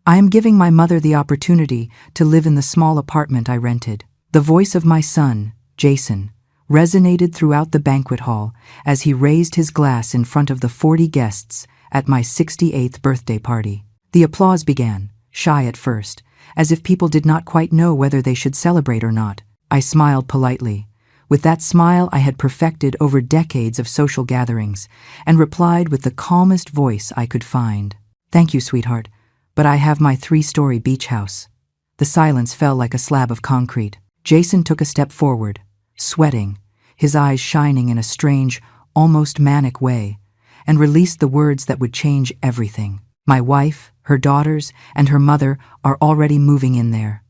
I am giving my mother the opportunity to live in the small apartment I rented. The voice of my son, Jason, resonated throughout the banquet hall as he raised his glass in front of the 40 guests at my 68th birthday party. The applause began, shy at first, as if people did not quite know whether they should celebrate or not. I smiled politely, with that smile I had perfected over decades of social gatherings, and replied with the calmest voice I could find. "Thank you, sweetheart, but I have my 3-story beach house." The silence fell like a slab of concrete. Jason took a step forward, sweating, his eyes shining in a strange, almost manic way, and released the words that would change everything. "My wife, her daughters, and her mother are already moving in there."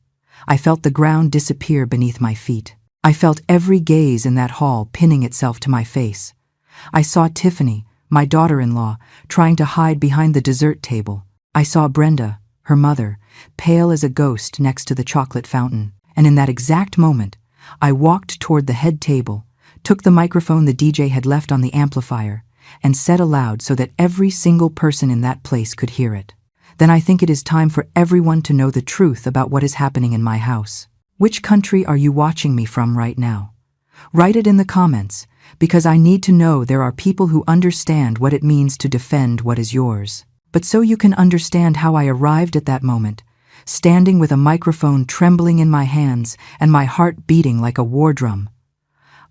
I felt the ground disappear beneath my feet. I felt every gaze in that hall pinning itself to my face. I saw Tiffany, my daughter-in-law, trying to hide behind the dessert table. I saw Brenda, her mother, pale as a ghost next to the chocolate fountain. And in that exact moment, I walked toward the head table, took the microphone the DJ had left on the amplifier, and said aloud so that every single person in that place could hear it. "Then I think it is time for everyone to know the truth about what is happening in my house. Which country are you watching me from right now? Write it in the comments, because I need to know there are people who understand what it means to defend what is yours." But so you can understand how I arrived at that moment, standing with a microphone trembling in my hands and my heart beating like a war drum.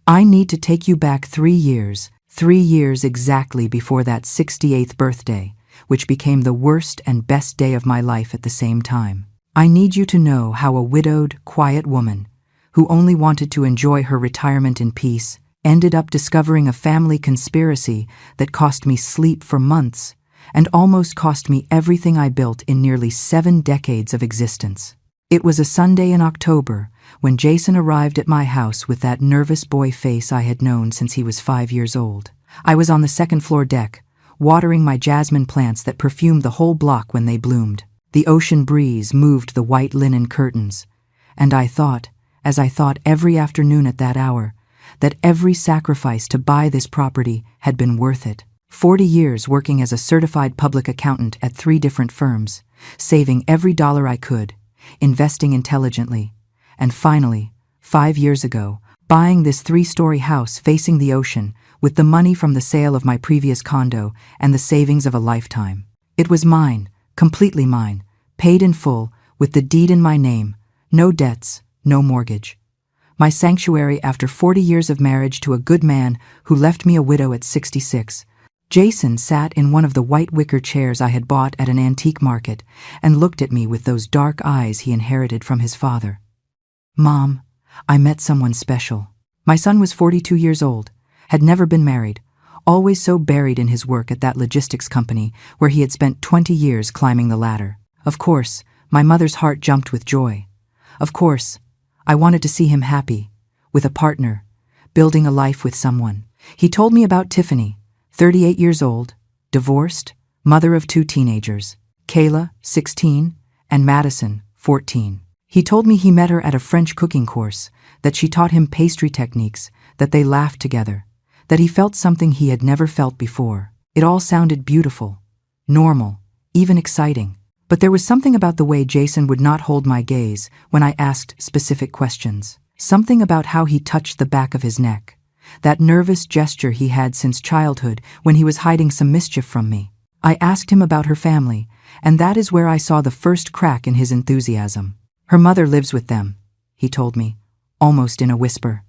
I need to take you back 3 years exactly before that 68th birthday, which became the worst and best day of my life at the same time. I need you to know how a widowed, quiet woman, who only wanted to enjoy her retirement in peace, ended up discovering a family conspiracy that cost me sleep for months and almost cost me everything I built in nearly 7 decades of existence. It was a Sunday in October when Jason arrived at my house with that nervous boy face I had known since he was 5 years old. I was on the second-floor deck, watering my jasmine plants that perfumed the whole block when they bloomed. The ocean breeze moved the white linen curtains, and I thought, as I thought every afternoon at that hour, that every sacrifice to buy this property had been worth it. 40 years working as a certified public accountant at 3 different firms, saving every dollar I could, investing intelligently, and finally, 5 years ago, buying this 3-story house facing the ocean with the money from the sale of my previous condo and the savings of a lifetime. It was mine, completely mine, paid in full, with the deed in my name, no debts, no mortgage. My sanctuary after 40 years of marriage to a good man who left me a widow at 66. Jason sat in one of the white wicker chairs I had bought at an antique market and looked at me with those dark eyes he inherited from his father. "Mom, I met someone special." My son was 42 years old, had never been married, always so buried in his work at that logistics company where he had spent 20 years climbing the ladder. Of course, my mother's heart jumped with joy. Of course, I wanted to see him happy, with a partner, building a life with someone. He told me about Tiffany, 38 years old, divorced, mother of 2 teenagers, Kayla, 16, and Madison, 14. He told me he met her at a French cooking course, that she taught him pastry techniques, that they laughed together, that he felt something he had never felt before. It all sounded beautiful, normal, even exciting. But there was something about the way Jason would not hold my gaze when I asked specific questions. Something about how he touched the back of his neck, that nervous gesture he had since childhood when he was hiding some mischief from me. I asked him about her family, and that is where I saw the first crack in his enthusiasm. "Her mother lives with them," he told me, almost in a whisper.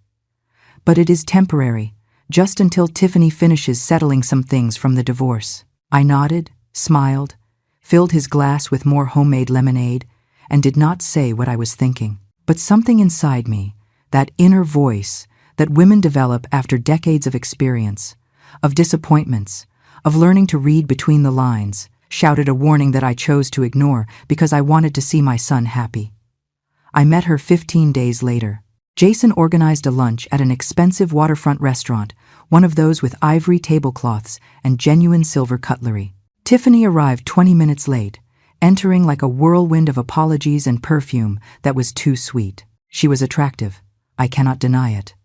"But it is temporary, just until Tiffany finishes settling some things from the divorce." I nodded, smiled, filled his glass with more homemade lemonade, and did not say what I was thinking. But something inside me, that inner voice that women develop after decades of experience, of disappointments, of learning to read between the lines, shouted a warning that I chose to ignore because I wanted to see my son happy. I met her 15 days later. Jason organized a lunch at an expensive waterfront restaurant, one of those with ivory tablecloths and genuine silver cutlery. Tiffany arrived 20 minutes late, entering like a whirlwind of apologies and perfume that was too sweet. She was attractive, I cannot deny it.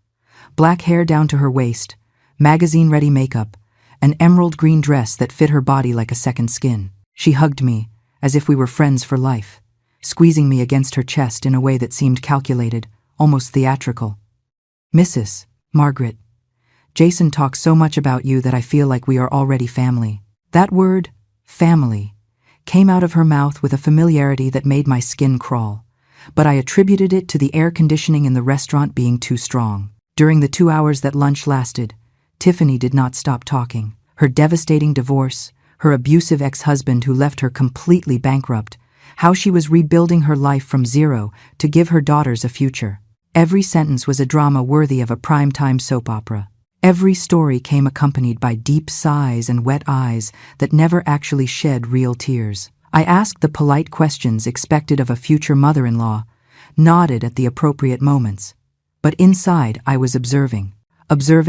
Black hair down to her waist, magazine-ready makeup, an emerald green dress that fit her body like a second skin. She hugged me, as if we were friends for life, squeezing me against her chest in a way that seemed calculated, almost theatrical. "Mrs. Margaret, Jason talks so much about you that I feel like we are already family." That word, family, came out of her mouth with a familiarity that made my skin crawl, but I attributed it to the air conditioning in the restaurant being too strong. During the 2 hours that lunch lasted, Tiffany did not stop talking. Her devastating divorce, her abusive ex-husband who left her completely bankrupt, how she was rebuilding her life from zero to give her daughters a future. Every sentence was a drama worthy of a primetime soap opera. Every story came accompanied by deep sighs and wet eyes that never actually shed real tears. I asked the polite questions expected of a future mother-in-law, nodded at the appropriate moments. But inside I was observing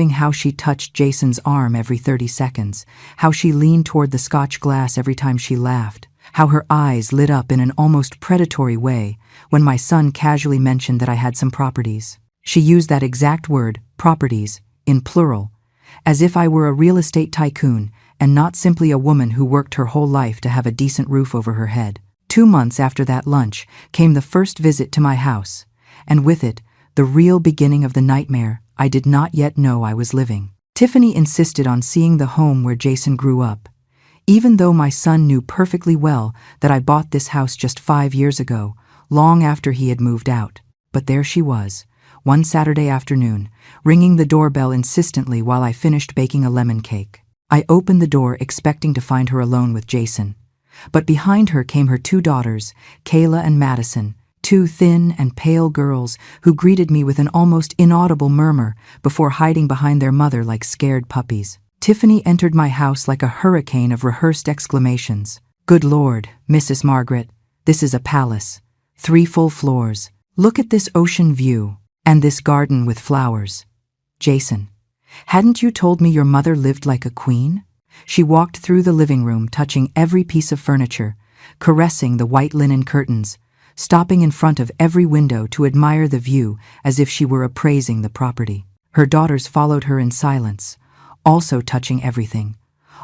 how she touched Jason's arm every 30 seconds, how she leaned toward the Scotch glass every time she laughed, how her eyes lit up in an almost predatory way when my son casually mentioned that I had some properties. She used that exact word, properties, in plural, as if I were a real estate tycoon and not simply a woman who worked her whole life to have a decent roof over her head. 2 months after that lunch came the first visit to my house, and with it, the real beginning of the nightmare I did not yet know I was living. Tiffany insisted on seeing the home where Jason grew up, even though my son knew perfectly well that I bought this house just 5 years ago, long after he had moved out. But there she was, one Saturday afternoon, ringing the doorbell insistently while I finished baking a lemon cake. I opened the door expecting to find her alone with Jason, but behind her came her 2 daughters, Kayla and Madison, 2 thin and pale girls who greeted me with an almost inaudible murmur before hiding behind their mother like scared puppies. Tiffany entered my house like a hurricane of rehearsed exclamations. "Good Lord, Mrs. Margaret, this is a palace. 3 full floors. Look at this ocean view. And this garden with flowers. Jason, hadn't you told me your mother lived like a queen?" She walked through the living room, touching every piece of furniture, caressing the white linen curtains, stopping in front of every window to admire the view as if she were appraising the property. Her daughters followed her in silence, also touching everything,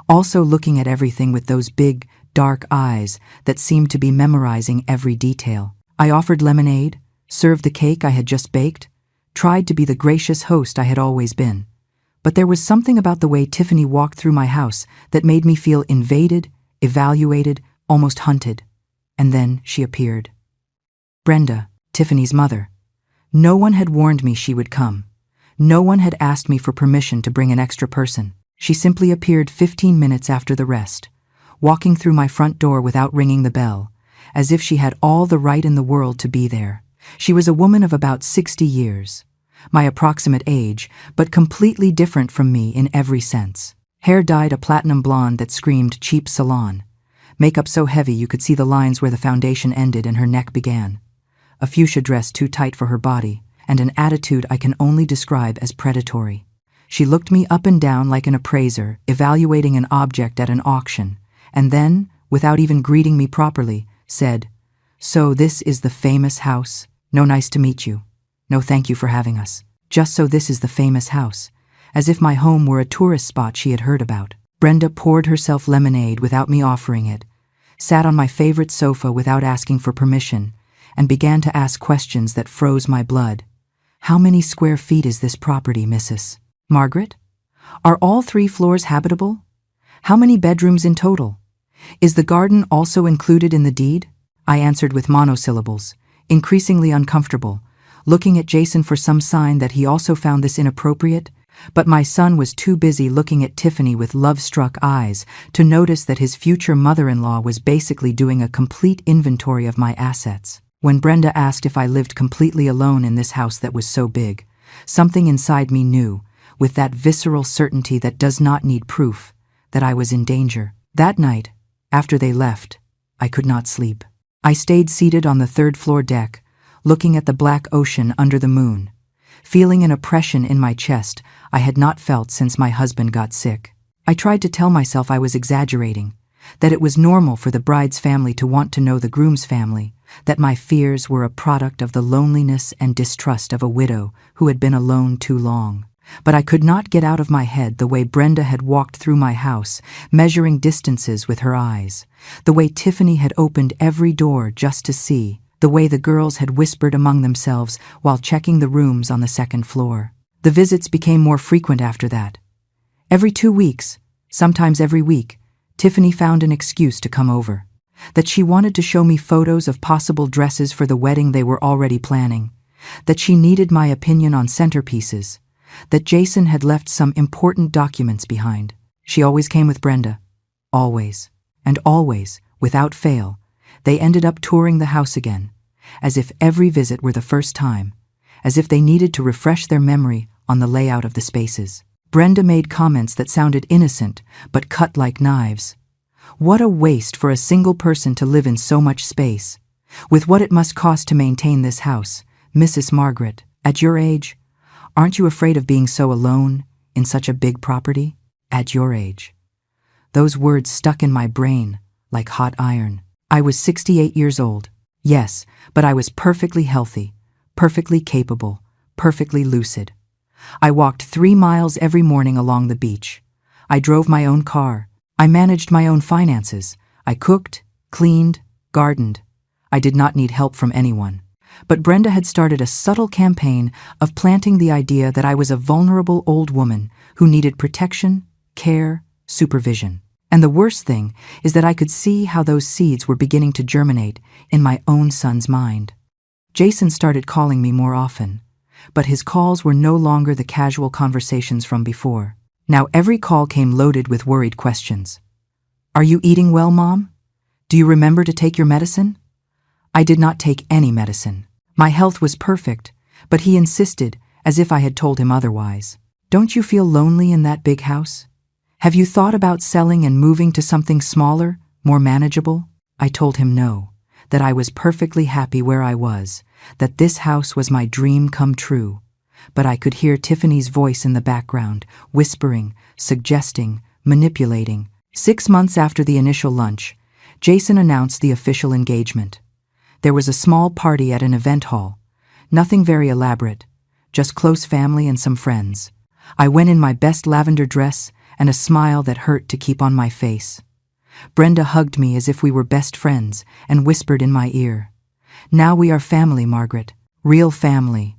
also looking at everything with those big, dark eyes that seemed to be memorizing every detail. I offered lemonade, served the cake I had just baked, tried to be the gracious host I had always been. But there was something about the way Tiffany walked through my house that made me feel invaded, evaluated, almost hunted. And then she appeared. Brenda, Tiffany's mother. No one had warned me she would come. No one had asked me for permission to bring an extra person. She simply appeared 15 minutes after the rest, walking through my front door without ringing the bell, as if she had all the right in the world to be there. She was a woman of about 60 years, my approximate age, but completely different from me in every sense. Hair dyed a platinum blonde that screamed cheap salon. Makeup so heavy you could see the lines where the foundation ended and her neck began. A fuchsia dress too tight for her body, and an attitude I can only describe as predatory. She looked me up and down like an appraiser, evaluating an object at an auction, and then, without even greeting me properly, said, "So this is the famous house? No, nice to meet you. No, thank you for having us. Just so this is the famous house," as if my home were a tourist spot she had heard about. Brenda poured herself lemonade without me offering it, sat on my favorite sofa without asking for permission, and began to ask questions that froze my blood. "How many square feet is this property, Mrs. Margaret? Are all 3 floors habitable? How many bedrooms in total? Is the garden also included in the deed?" I answered with monosyllables, increasingly uncomfortable, looking at Jason for some sign that he also found this inappropriate, but my son was too busy looking at Tiffany with love-struck eyes to notice that his future mother-in-law was basically doing a complete inventory of my assets. When Brenda asked if I lived completely alone in this house that was so big, something inside me knew, with that visceral certainty that does not need proof, that I was in danger. That night, after they left, I could not sleep. I stayed seated on the 3rd-floor deck, looking at the black ocean under the moon, feeling an oppression in my chest I had not felt since my husband got sick. I tried to tell myself I was exaggerating, that it was normal for the bride's family to want to know the groom's family, that my fears were a product of the loneliness and distrust of a widow who had been alone too long. But I could not get out of my head the way Brenda had walked through my house, measuring distances with her eyes, the way Tiffany had opened every door just to see, the way the girls had whispered among themselves while checking the rooms on the second floor. The visits became more frequent after that. Every 2 weeks, sometimes every week, Tiffany found an excuse to come over. That she wanted to show me photos of possible dresses for the wedding they were already planning. That she needed my opinion on centerpieces. That Jason had left some important documents behind. She always came with Brenda. Always. And always, without fail, they ended up touring the house again, as if every visit were the first time, as if they needed to refresh their memory on the layout of the spaces. Brenda made comments that sounded innocent, but cut like knives. What a waste for a single person to live in so much space. With what it must cost to maintain this house, Mrs. Margaret, at your age, aren't you afraid of being so alone in such a big property? At your age. Those words stuck in my brain like hot iron. I was 68 years old. Yes, but I was perfectly healthy, perfectly capable, perfectly lucid. I walked 3 miles every morning along the beach. I drove my own car. I managed my own finances. I cooked, cleaned, gardened. I did not need help from anyone. But Brenda had started a subtle campaign of planting the idea that I was a vulnerable old woman who needed protection, care, supervision. And the worst thing is that I could see how those seeds were beginning to germinate in my own son's mind. Jason started calling me more often, but his calls were no longer the casual conversations from before. Now every call came loaded with worried questions. Are you eating well, Mom? Do you remember to take your medicine? I did not take any medicine. My health was perfect, but he insisted, as if I had told him otherwise. Don't you feel lonely in that big house? Have you thought about selling and moving to something smaller, more manageable? I told him no, that I was perfectly happy where I was, that this house was my dream come true. But I could hear Tiffany's voice in the background, whispering, suggesting, manipulating. 6 months after the initial lunch, Jason announced the official engagement. There was a small party at an event hall. Nothing very elaborate, just close family and some friends. I went in my best lavender dress and a smile that hurt to keep on my face. Brenda hugged me as if we were best friends and whispered in my ear, "Now we are family, Margaret. Real family."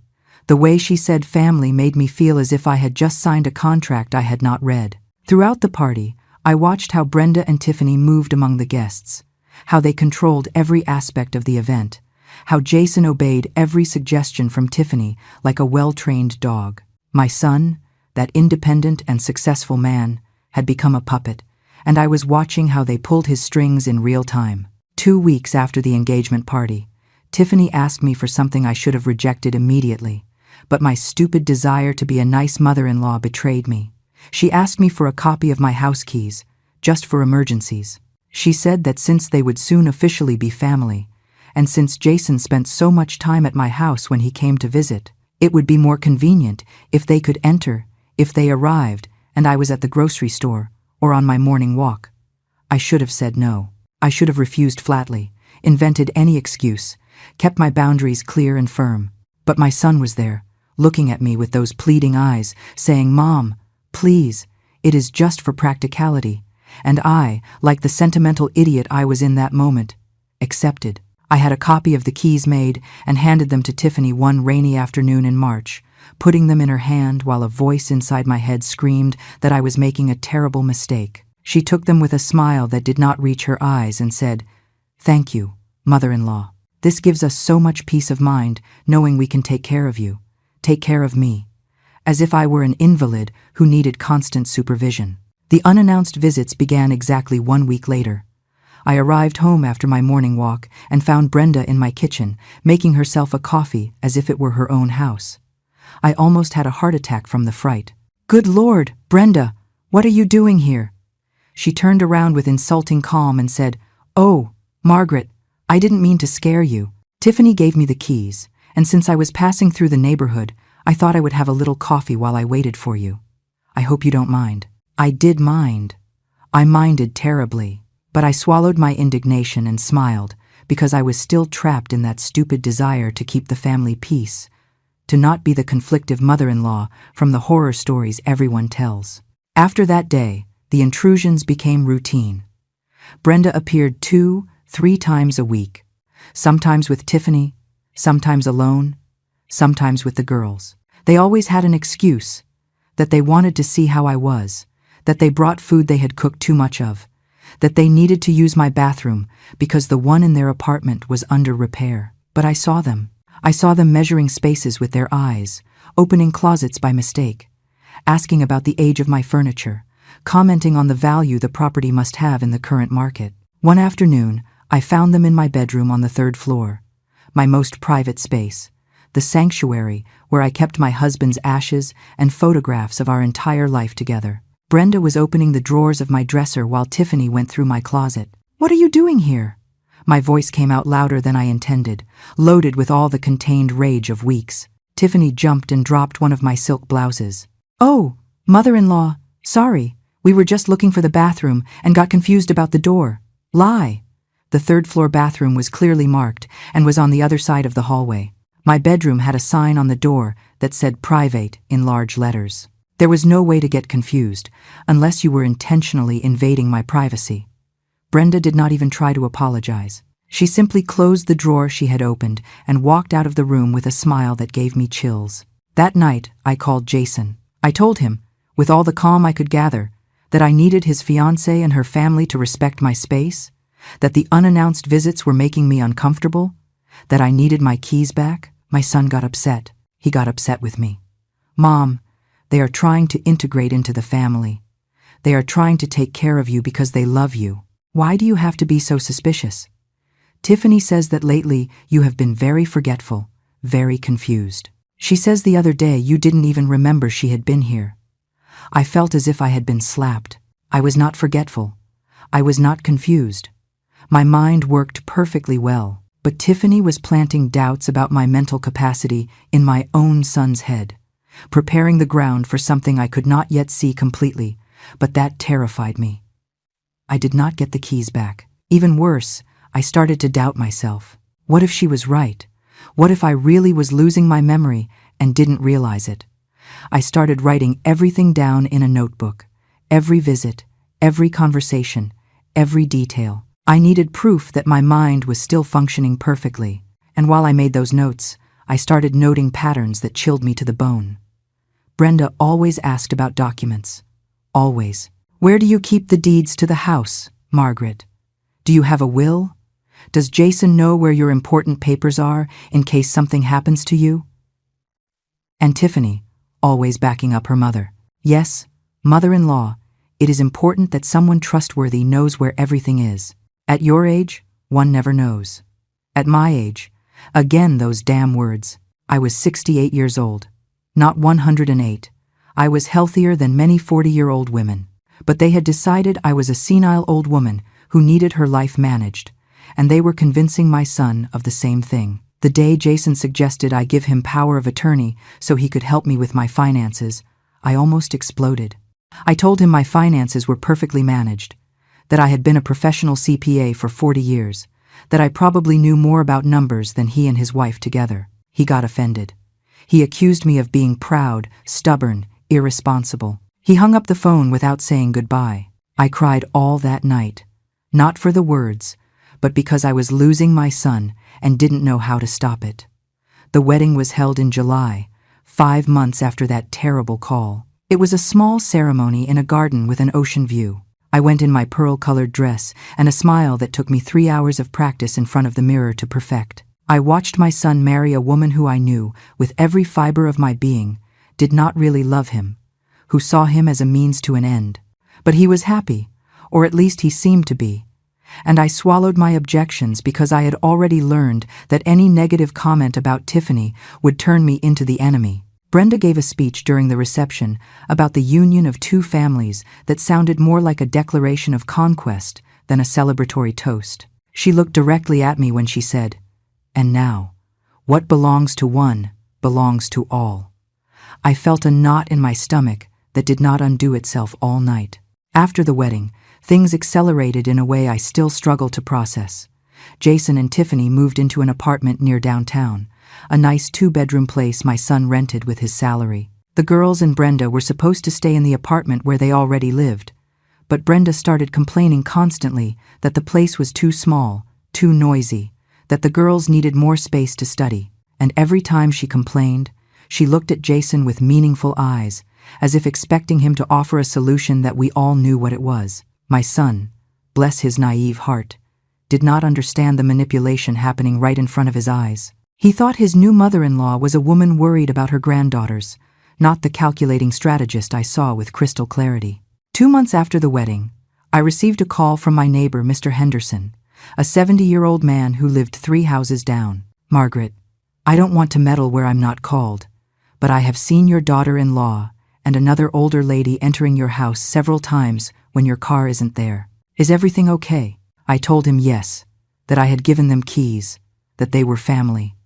The way she said family made me feel as if I had just signed a contract I had not read. Throughout the party, I watched how Brenda and Tiffany moved among the guests, how they controlled every aspect of the event, how Jason obeyed every suggestion from Tiffany like a well-trained dog. My son, that independent and successful man, had become a puppet, and I was watching how they pulled his strings in real time. 2 weeks after the engagement party, Tiffany asked me for something I should have rejected immediately, but my stupid desire to be a nice mother-in-law betrayed me. She asked me for a copy of my house keys, just for emergencies. She said that since they would soon officially be family, and since Jason spent so much time at my house when he came to visit, it would be more convenient if they could enter, if they arrived and I was at the grocery store or on my morning walk. I should have said no. I should have refused flatly, invented any excuse, kept my boundaries clear and firm. But my son was there, looking at me with those pleading eyes, saying, "Mom, please, it is just for practicality." And I, like the sentimental idiot I was in that moment, accepted. I had a copy of the keys made and handed them to Tiffany one rainy afternoon in March, putting them in her hand while a voice inside my head screamed that I was making a terrible mistake. She took them with a smile that did not reach her eyes and said, "Thank you, mother-in-law. This gives us so much peace of mind knowing we can take care of you, take care of me," as if I were an invalid who needed constant supervision. The unannounced visits began exactly 1 week later. I arrived home after my morning walk and found Brenda in my kitchen, making herself a coffee as if it were her own house. I almost had a heart attack from the fright. "Good Lord, Brenda, what are you doing here?" She turned around with insulting calm and said, "Oh, Margaret, I didn't mean to scare you." Tiffany gave me the keys, and since I was passing through the neighborhood, I thought I would have a little coffee while I waited for you. I hope you don't mind. I did mind. I minded terribly, but I swallowed my indignation and smiled because I was still trapped in that stupid desire to keep the family peace. to not be the conflictive mother-in-law from the horror stories everyone tells. After that day, the intrusions became routine. Brenda appeared 2-3 times a week, sometimes with Tiffany, sometimes alone, sometimes with the girls. They always had an excuse, that they wanted to see how I was, that they brought food they had cooked too much of, that they needed to use my bathroom because the one in their apartment was under repair. But I saw them. I saw them measuring spaces with their eyes, opening closets by mistake, asking about the age of my furniture, commenting on the value the property must have in the current market. One afternoon, I found them in my bedroom on the 3rd floor, my most private space, the sanctuary where I kept my husband's ashes and photographs of our entire life together. Brenda was opening the drawers of my dresser while Tiffany went through my closet. "What are you doing here?" My voice came out louder than I intended, loaded with all the contained rage of weeks. Tiffany jumped and dropped one of my silk blouses. "Oh, mother-in-law, sorry. We were just looking for the bathroom and got confused about the door." Lie. The 3rd floor bathroom was clearly marked and was on the other side of the hallway. My bedroom had a sign on the door that said private in large letters. There was no way to get confused, unless you were intentionally invading my privacy. Brenda did not even try to apologize. She simply closed the drawer she had opened and walked out of the room with a smile that gave me chills. That night, I called Jason. I told him, with all the calm I could gather, that I needed his fiancée and her family to respect my space, that the unannounced visits were making me uncomfortable, that I needed my keys back. My son got upset. He got upset with me. "Mom, they are trying to integrate into the family. They are trying to take care of you because they love you. Why do you have to be so suspicious? Tiffany says that lately you have been very forgetful, very confused. She says the other day you didn't even remember she had been here." I felt as if I had been slapped. I was not forgetful. I was not confused. My mind worked perfectly well, but Tiffany was planting doubts about my mental capacity in my own son's head, preparing the ground for something I could not yet see completely, but that terrified me. I did not get the keys back. Even worse, I started to doubt myself. What if she was right? What if I really was losing my memory and didn't realize it? I started writing everything down in a notebook. Every visit, every conversation, every detail. I needed proof that my mind was still functioning perfectly. And while I made those notes, I started noting patterns that chilled me to the bone. Brenda always asked about documents. Always. "Where do you keep the deeds to the house, Margaret? Do you have a will? Does Jason know where your important papers are in case something happens to you?" And Tiffany, always backing up her mother. "Yes, mother-in-law, it is important that someone trustworthy knows where everything is. At your age, one never knows. At my age, again those damn words. I was 68 years old, not 108. I was healthier than many 40-year-old women. But they had decided I was a senile old woman who needed her life managed, and they were convincing my son of the same thing. The day Jason suggested I give him power of attorney so he could help me with my finances, I almost exploded. I told him my finances were perfectly managed, that I had been a professional CPA for 40 years, that I probably knew more about numbers than he and his wife together. He got offended. He accused me of being proud, stubborn, irresponsible. He hung up the phone without saying goodbye. I cried all that night, not for the words, but because I was losing my son and didn't know how to stop it. The wedding was held in July, 5 months after that terrible call. It was a small ceremony in a garden with an ocean view. I went in my pearl-colored dress and a smile that took me 3 hours of practice in front of the mirror to perfect. I watched my son marry a woman who I knew, with every fiber of my being, did not really love him, who saw him as a means to an end. But he was happy, or at least he seemed to be. And I swallowed my objections because I had already learned that any negative comment about Tiffany would turn me into the enemy. Brenda gave a speech during the reception about the union of 2 families that sounded more like a declaration of conquest than a celebratory toast. She looked directly at me when she said, "And now, what belongs to one belongs to all." I felt a knot in my stomach that did not undo itself all night. After the wedding, things accelerated in a way I still struggle to process. Jason and Tiffany moved into an apartment near downtown, a nice 2-bedroom place my son rented with his salary. The girls and Brenda were supposed to stay in the apartment where they already lived, but Brenda started complaining constantly that the place was too small, too noisy, that the girls needed more space to study. And every time she complained, she looked at Jason with meaningful eyes, as if expecting him to offer a solution that we all knew what it was. My son, bless his naive heart, did not understand the manipulation happening right in front of his eyes. He thought his new mother-in-law was a woman worried about her granddaughters, not the calculating strategist I saw with crystal clarity. 2 months after the wedding, I received a call from my neighbor, Mr. Henderson, a 70-year-old man who lived 3 houses down. "Margaret, I don't want to meddle where I'm not called, but I have seen your daughter-in-law and another older lady entering your house several times when your car isn't there. Is everything okay?" I told him yes, that I had given them keys, that they were family.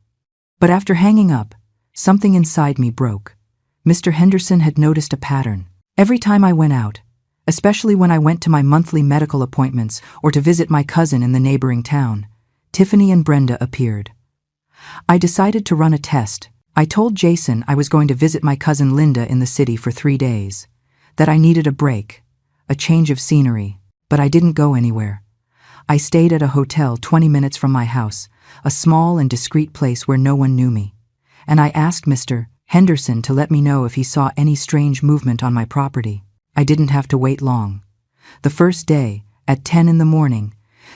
But after hanging up, something inside me broke. Mr. Henderson had noticed a pattern. Every time I went out, especially when I went to my monthly medical appointments or to visit my cousin in the neighboring town, Tiffany and Brenda appeared. I decided to run a test. I told Jason I was going to visit my cousin Linda in the city for 3 days, that I needed a break, a change of scenery, but I didn't go anywhere. I stayed at a hotel 20 minutes from my house, a small and discreet place where no one knew me, and I asked Mr. Henderson to let me know if he saw any strange movement on my property. I didn't have to wait long. The first day, at 10 in the morning,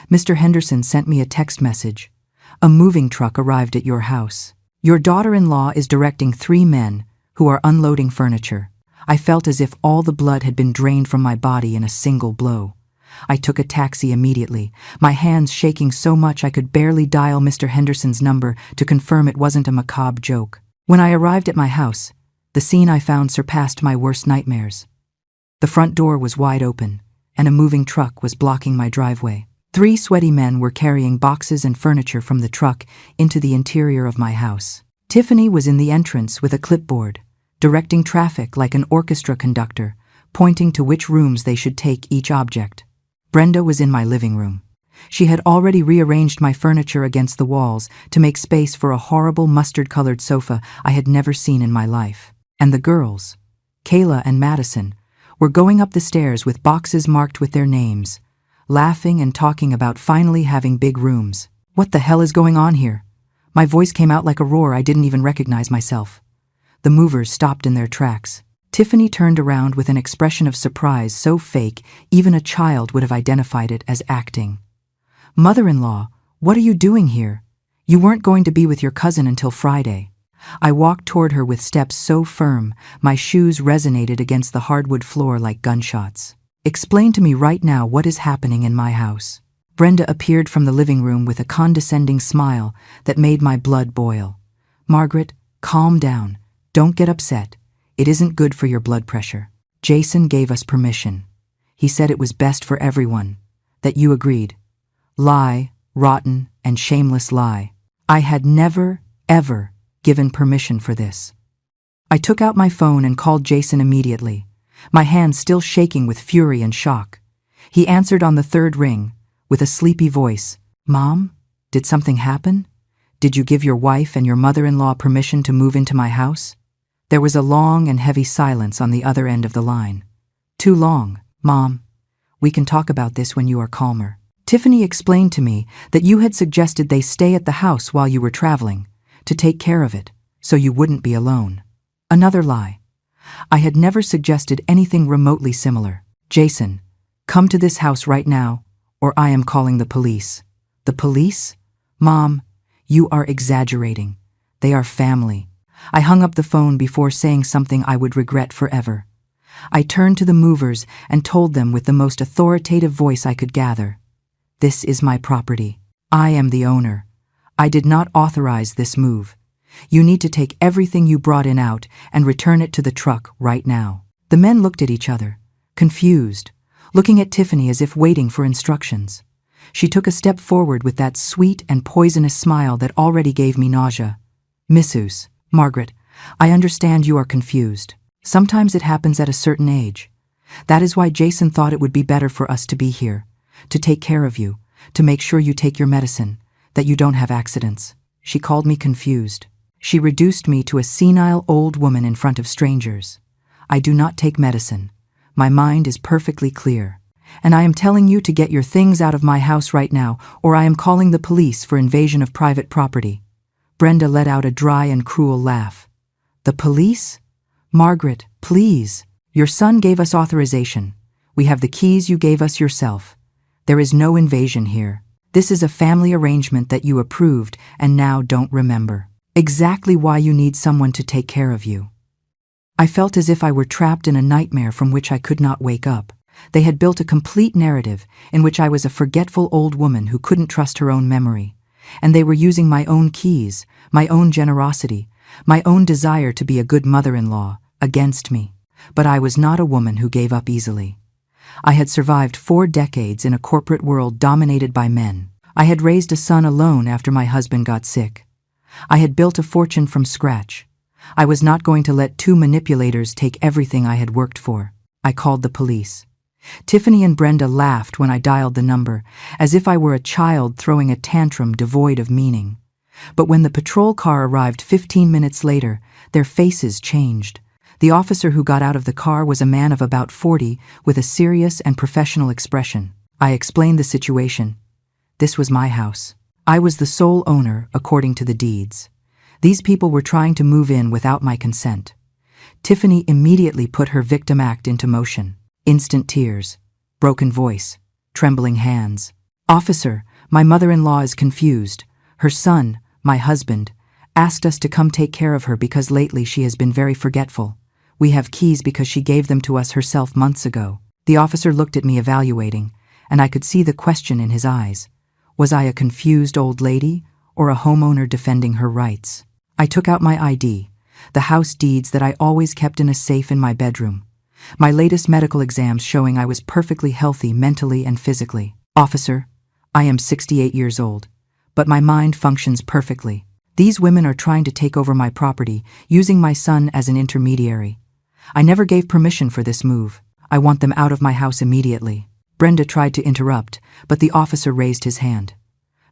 Mr. Henderson sent me a text message. "A moving truck arrived at your house. Your daughter-in-law is directing 3 men who are unloading furniture." I felt as if all the blood had been drained from my body in a single blow. I took a taxi immediately, my hands shaking so much I could barely dial Mr. Henderson's number to confirm it wasn't a macabre joke. When I arrived at my house, the scene I found surpassed my worst nightmares. The front door was wide open, and a moving truck was blocking my driveway. 3 sweaty men were carrying boxes and furniture from the truck into the interior of my house. Tiffany was in the entrance with a clipboard, directing traffic like an orchestra conductor, pointing to which rooms they should take each object. Brenda was in my living room. She had already rearranged my furniture against the walls to make space for a horrible mustard-colored sofa I had never seen in my life. And the girls, Kayla and Madison, were going up the stairs with boxes marked with their names, laughing and talking about finally having big rooms. What the hell is going on here? My voice came out like a roar. I didn't even recognize myself. The movers stopped in their tracks. Tiffany turned around with an expression of surprise so fake even a child would have identified it as acting. "Mother-in-law, what are you doing here? You weren't going to be with your cousin until Friday." I walked toward her with steps so firm, my shoes resonated against the hardwood floor like gunshots. "Explain to me right now what is happening in my house." Brenda appeared from the living room with a condescending smile that made my blood boil. "Margaret, calm down. Don't get upset. It isn't good for your blood pressure. Jason gave us permission. He said it was best for everyone, that you agreed. Lie, rotten, and shameless lie. I had never, ever given permission for this." I took out my phone and called Jason immediately, my hands still shaking with fury and shock. He answered on the 3rd ring, with a sleepy voice. "Mom, did something happen? Did you give your wife and your mother-in-law permission to move into my house?" There was a long and heavy silence on the other end of the line. "Too long, Mom. We can talk about this when you are calmer. Tiffany explained to me that you had suggested they stay at the house while you were traveling, to take care of it, so you wouldn't be alone." Another lie. I had never suggested anything remotely similar. "Jason, come to this house right now, or I am calling the police." "The police? Mom, you are exaggerating. They are family." I hung up the phone before saying something I would regret forever. I turned to the movers and told them with the most authoritative voice I could gather, "This is my property. I am the owner. I did not authorize this move. You need to take everything you brought in out and return it to the truck right now." The men looked at each other, confused, looking at Tiffany as if waiting for instructions. She took a step forward with that sweet and poisonous smile that already gave me nausea. "Missus, Margaret, I understand you are confused. Sometimes it happens at a certain age. That is why Jason thought it would be better for us to be here, to take care of you, to make sure you take your medicine, that you don't have accidents." She called me confused. She reduced me to a senile old woman in front of strangers. I do not take medicine. My mind is perfectly clear. And I am telling you to get your things out of my house right now, or I am calling the police for invasion of private property. Brenda let out a dry and cruel laugh. The police? Margaret, please. Your son gave us authorization. We have the keys you gave us yourself. There is no invasion here. This is a family arrangement that you approved and now don't remember. Exactly why you need someone to take care of you. I felt as if I were trapped in a nightmare from which I could not wake up. They had built a complete narrative in which I was a forgetful old woman who couldn't trust her own memory. And they were using my own keys, my own generosity, my own desire to be a good mother-in-law, against me. But I was not a woman who gave up easily. I had survived 4 decades in a corporate world dominated by men. I had raised a son alone after my husband got sick. I had built a fortune from scratch. I was not going to let 2 manipulators take everything I had worked for. I called the police. Tiffany and Brenda laughed when I dialed the number, as if I were a child throwing a tantrum devoid of meaning. But when the patrol car arrived 15 minutes later, their faces changed. The officer who got out of the car was a man of about 40 with a serious and professional expression. I explained the situation. This was my house. I was the sole owner, according to the deeds. These people were trying to move in without my consent. Tiffany immediately put her victim act into motion. Instant tears, broken voice, trembling hands. Officer, my mother-in-law is confused. Her son, my husband, asked us to come take care of her because lately she has been very forgetful. We have keys because she gave them to us herself months ago. The officer looked at me evaluating, and I could see the question in his eyes. Was I a confused old lady or a homeowner defending her rights? I took out my ID, the house deeds that I always kept in a safe in my bedroom. My latest medical exams showing I was perfectly healthy mentally and physically. Officer, I am 68 years old, but my mind functions perfectly. These women are trying to take over my property, using my son as an intermediary. I never gave permission for this move. I want them out of my house immediately. Brenda tried to interrupt, but the officer raised his hand.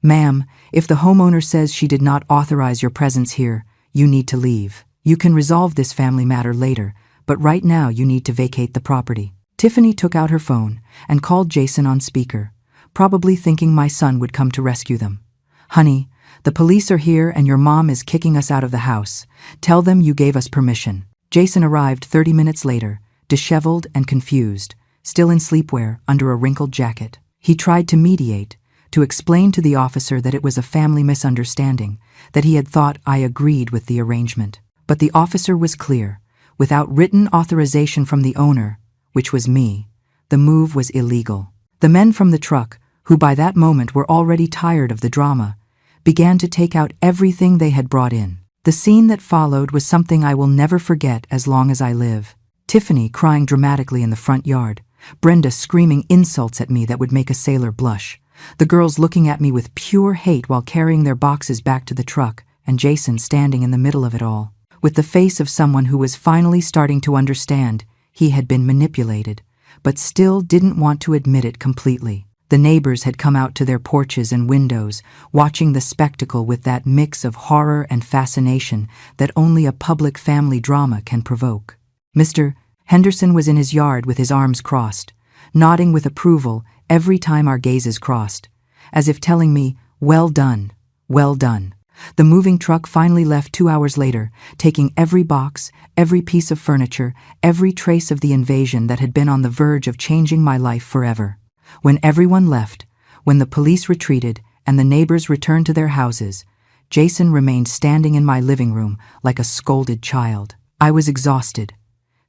Ma'am, if the homeowner says she did not authorize your presence here, you need to leave. You can resolve this family matter later, but right now you need to vacate the property. Tiffany took out her phone and called Jason on speaker, probably thinking my son would come to rescue them. Honey, the police are here and your mom is kicking us out of the house. Tell them you gave us permission. Jason arrived 30 minutes later, disheveled and confused, still in sleepwear under a wrinkled jacket. He tried to mediate, to explain to the officer that it was a family misunderstanding, that he had thought I agreed with the arrangement. But the officer was clear. Without written authorization from the owner, which was me, the move was illegal. The men from the truck, who by that moment were already tired of the drama, began to take out everything they had brought in. The scene that followed was something I will never forget as long as I live. Tiffany crying dramatically in the front yard, Brenda screaming insults at me that would make a sailor blush, the girls looking at me with pure hate while carrying their boxes back to the truck, and Jason standing in the middle of it all, with the face of someone who was finally starting to understand he had been manipulated, but still didn't want to admit it completely. The neighbors had come out to their porches and windows, watching the spectacle with that mix of horror and fascination that only a public family drama can provoke. Mr. Henderson was in his yard with his arms crossed, nodding with approval every time our gazes crossed, as if telling me, well done, well done. The moving truck finally left 2 hours later, taking every box, every piece of furniture, every trace of the invasion that had been on the verge of changing my life forever. When everyone left, when the police retreated and the neighbors returned to their houses, Jason remained standing in my living room like a scolded child. I was exhausted,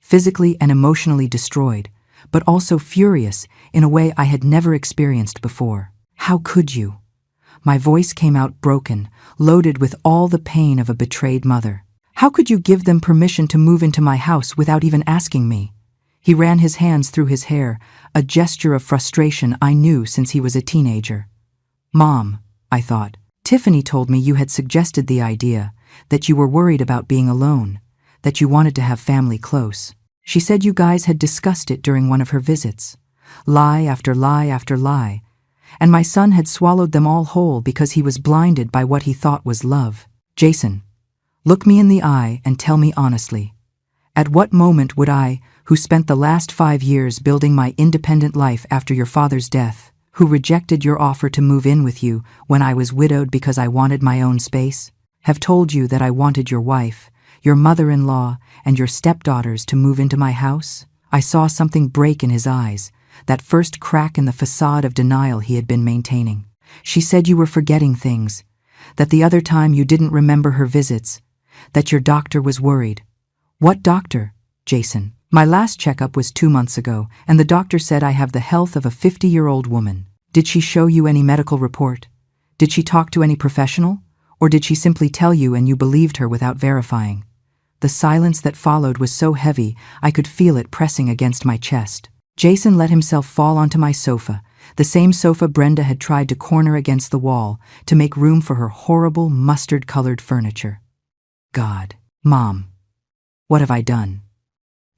physically and emotionally destroyed, but also furious in a way I had never experienced before. How could you? My voice came out broken, loaded with all the pain of a betrayed mother. How could you give them permission to move into my house without even asking me? He ran his hands through his hair, a gesture of frustration I knew since he was a teenager. Mom, I thought, Tiffany told me you had suggested the idea, that you were worried about being alone, that you wanted to have family close. She said you guys had discussed it during one of her visits. Lie after lie after lie. And my son had swallowed them all whole because he was blinded by what he thought was love. Jason, Look me in the eye and tell me honestly. At what moment would I, who spent the last 5 years building my independent life after your father's death, who rejected your offer to move in with you when I was widowed because I wanted my own space, have told you that I wanted your wife, your mother-in-law, and your stepdaughters to move into my house? I saw something break in his eyes, that first crack in the facade of denial he had been maintaining. She said you were forgetting things, that the other time you didn't remember her visits, that your doctor was worried. What doctor, Jason? My last checkup was 2 months ago, and the doctor said I have the health of a 50-year-old woman. Did she show you any medical report? Did she talk to any professional? Or did she simply tell you and you believed her without verifying? The silence that followed was so heavy I could feel it pressing against my chest. Jason let himself fall onto my sofa, the same sofa Brenda had tried to corner against the wall to make room for her horrible mustard-colored furniture. God, Mom, what have I done?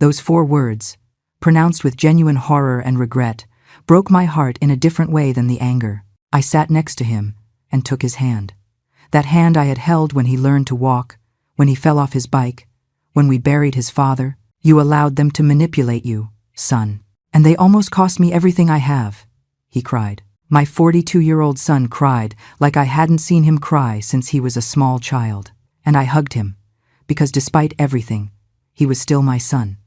Those 4 words, pronounced with genuine horror and regret, broke my heart in a different way than the anger. I sat next to him and took his hand. That hand I had held when he learned to walk, when he fell off his bike, when we buried his father. You allowed them to manipulate you, son. And they almost cost me everything I have, he cried. My 42-year-old son cried like I hadn't seen him cry since he was a small child. And I hugged him, because despite everything, he was still my son.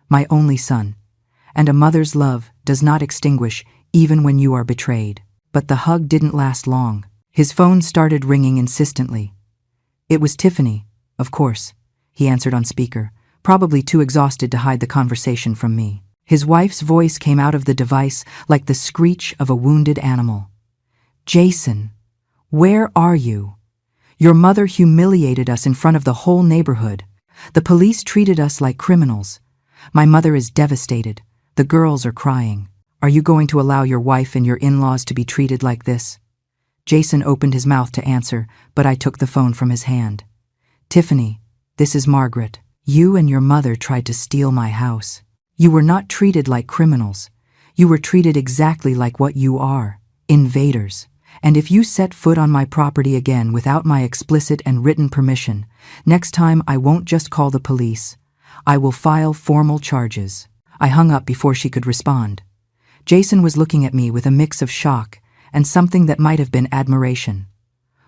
My only son, and a mother's love does not extinguish even when you are betrayed. But the hug didn't last long. His phone started ringing insistently. It was Tiffany, of course, he answered on speaker, probably too exhausted to hide the conversation from me. His wife's voice came out of the device like the screech of a wounded animal. Jason, where are you? Your mother humiliated us in front of the whole neighborhood. The police treated us like criminals. My mother is devastated. The girls are crying. Are you going to allow your wife and your in-laws to be treated like this? Jason opened his mouth to answer, but I took the phone from his hand. Tiffany, this is Margaret. You and your mother tried to steal my house. You were not treated like criminals. You were treated exactly like what you are, invaders. And if you set foot on my property again without my explicit and written permission, next time I won't just call the police. I will file formal charges. I hung up before she could respond. Jason was looking at me with a mix of shock and something that might have been admiration.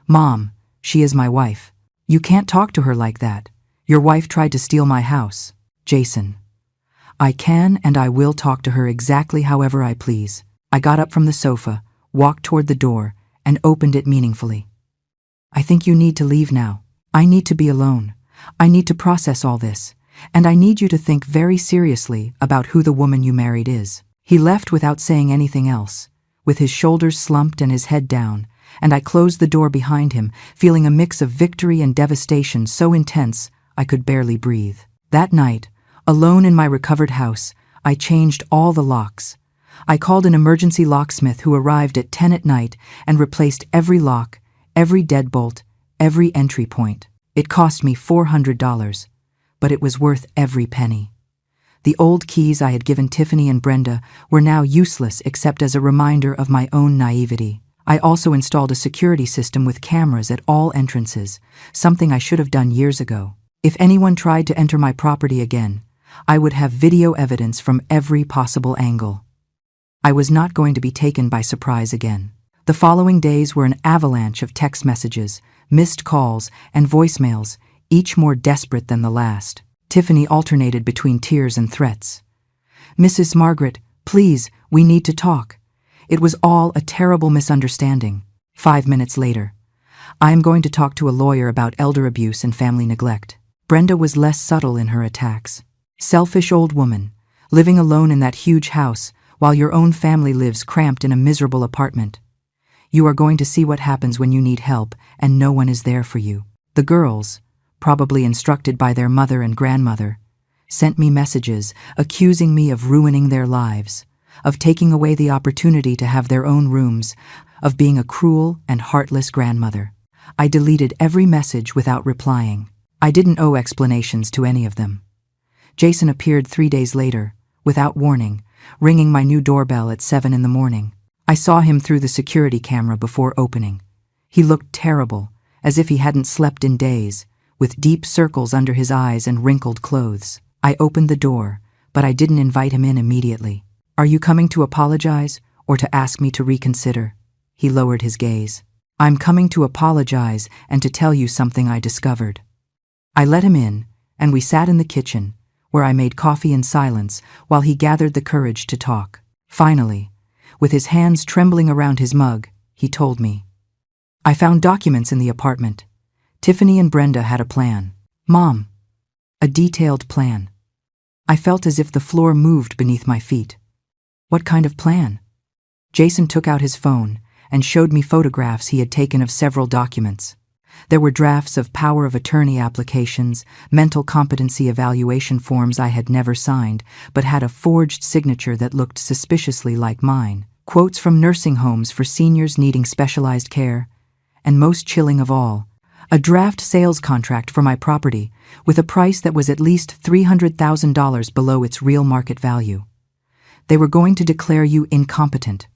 Mom, she is my wife. You can't talk to her like that. Your wife tried to steal my house. Jason. I can and I will talk to her exactly however I please. I got up from the sofa, walked toward the door, and opened it meaningfully. I think you need to leave now. I need to be alone. I need to process all this. And I need you to think very seriously about who the woman you married is. He left without saying anything else, with his shoulders slumped and his head down, and I closed the door behind him, feeling a mix of victory and devastation so intense I could barely breathe. That night, alone in my recovered house, I changed all the locks. I called an emergency locksmith who arrived at 10 at night and replaced every lock, every deadbolt, every entry point. It cost me $400. But it was worth every penny. The old keys I had given Tiffany and Brenda were now useless except as a reminder of my own naivety. I also installed a security system with cameras at all entrances, something I should have done years ago. If anyone tried to enter my property again, I would have video evidence from every possible angle. I was not going to be taken by surprise again. The following days were an avalanche of text messages, missed calls, and voicemails, each more desperate than the last. Tiffany alternated between tears and threats. Mrs. Margaret, please, we need to talk. It was all a terrible misunderstanding. 5 minutes later. I am going to talk to a lawyer about elder abuse and family neglect. Brenda was less subtle in her attacks. Selfish old woman, living alone in that huge house while your own family lives cramped in a miserable apartment. You are going to see what happens when you need help and no one is there for you. The girls, probably instructed by their mother and grandmother, sent me messages accusing me of ruining their lives, of taking away the opportunity to have their own rooms, of being a cruel and heartless grandmother. I deleted every message without replying. I didn't owe explanations to any of them. Jason appeared 3 days later, without warning, ringing my new doorbell at 7 in the morning. I saw him through the security camera before opening. He looked terrible, as if he hadn't slept in days, with deep circles under his eyes and wrinkled clothes. I opened the door, but I didn't invite him in immediately. "Are you coming to apologize or to ask me to reconsider?" He lowered his gaze. "I'm coming to apologize and to tell you something I discovered." I let him in, and we sat in the kitchen, where I made coffee in silence while he gathered the courage to talk. Finally, with his hands trembling around his mug, he told me. "I found documents in the apartment. Tiffany and Brenda had a plan. Mom, a detailed plan." I felt as if the floor moved beneath my feet. "What kind of plan?" Jason took out his phone and showed me photographs he had taken of several documents. There were drafts of power of attorney applications, mental competency evaluation forms I had never signed, but had a forged signature that looked suspiciously like mine, quotes from nursing homes for seniors needing specialized care, and most chilling of all, a draft sales contract for my property with a price that was at least $300,000 below its real market value. "They were going to declare you incompetent,"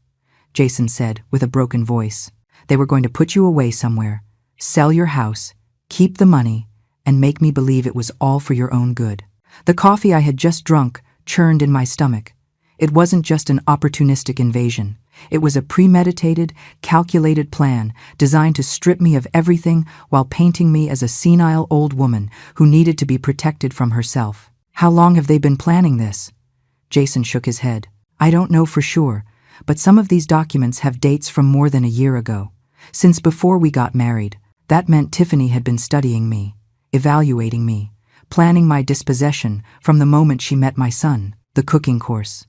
Jason said with a broken voice. "They were going to put you away somewhere, sell your house, keep the money, and make me believe it was all for your own good." The coffee I had just drunk churned in my stomach. It wasn't just an opportunistic invasion. It was a premeditated, calculated plan designed to strip me of everything while painting me as a senile old woman who needed to be protected from herself. "How long have they been planning this?" Jason shook his head. "I don't know for sure, but some of these documents have dates from more than a year ago. Since before we got married. That meant Tiffany had been studying me, evaluating me, planning my dispossession from the moment she met my son. The cooking course,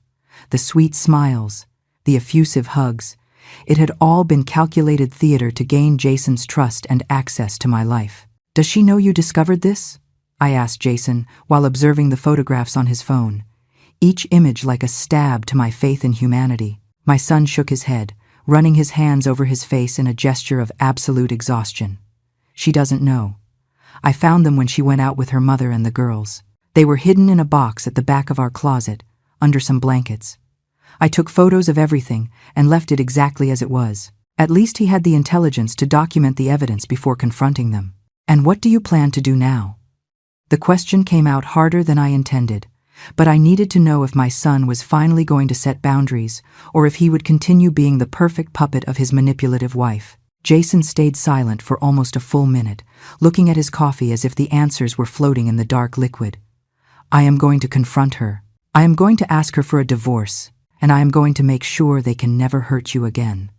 the sweet smiles, the effusive hugs. It had all been calculated theater to gain Jason's trust and access to my life. "Does she know you discovered this?" I asked Jason while observing the photographs on his phone, each image like a stab to my faith in humanity. My son shook his head, running his hands over his face in a gesture of absolute exhaustion. "She doesn't know. I found them when she went out with her mother and the girls. They were hidden in a box at the back of our closet, under some blankets. I took photos of everything and left it exactly as it was. At least he had the intelligence to document the evidence before confronting them." "And what do you plan to do now?" The question came out harder than I intended, but I needed to know if my son was finally going to set boundaries or if he would continue being the perfect puppet of his manipulative wife. Jason stayed silent for almost a full minute, looking at his coffee as if the answers were floating in the dark liquid. "I am going to confront her. I am going to ask her for a divorce, and I am going to make sure they can never hurt you again."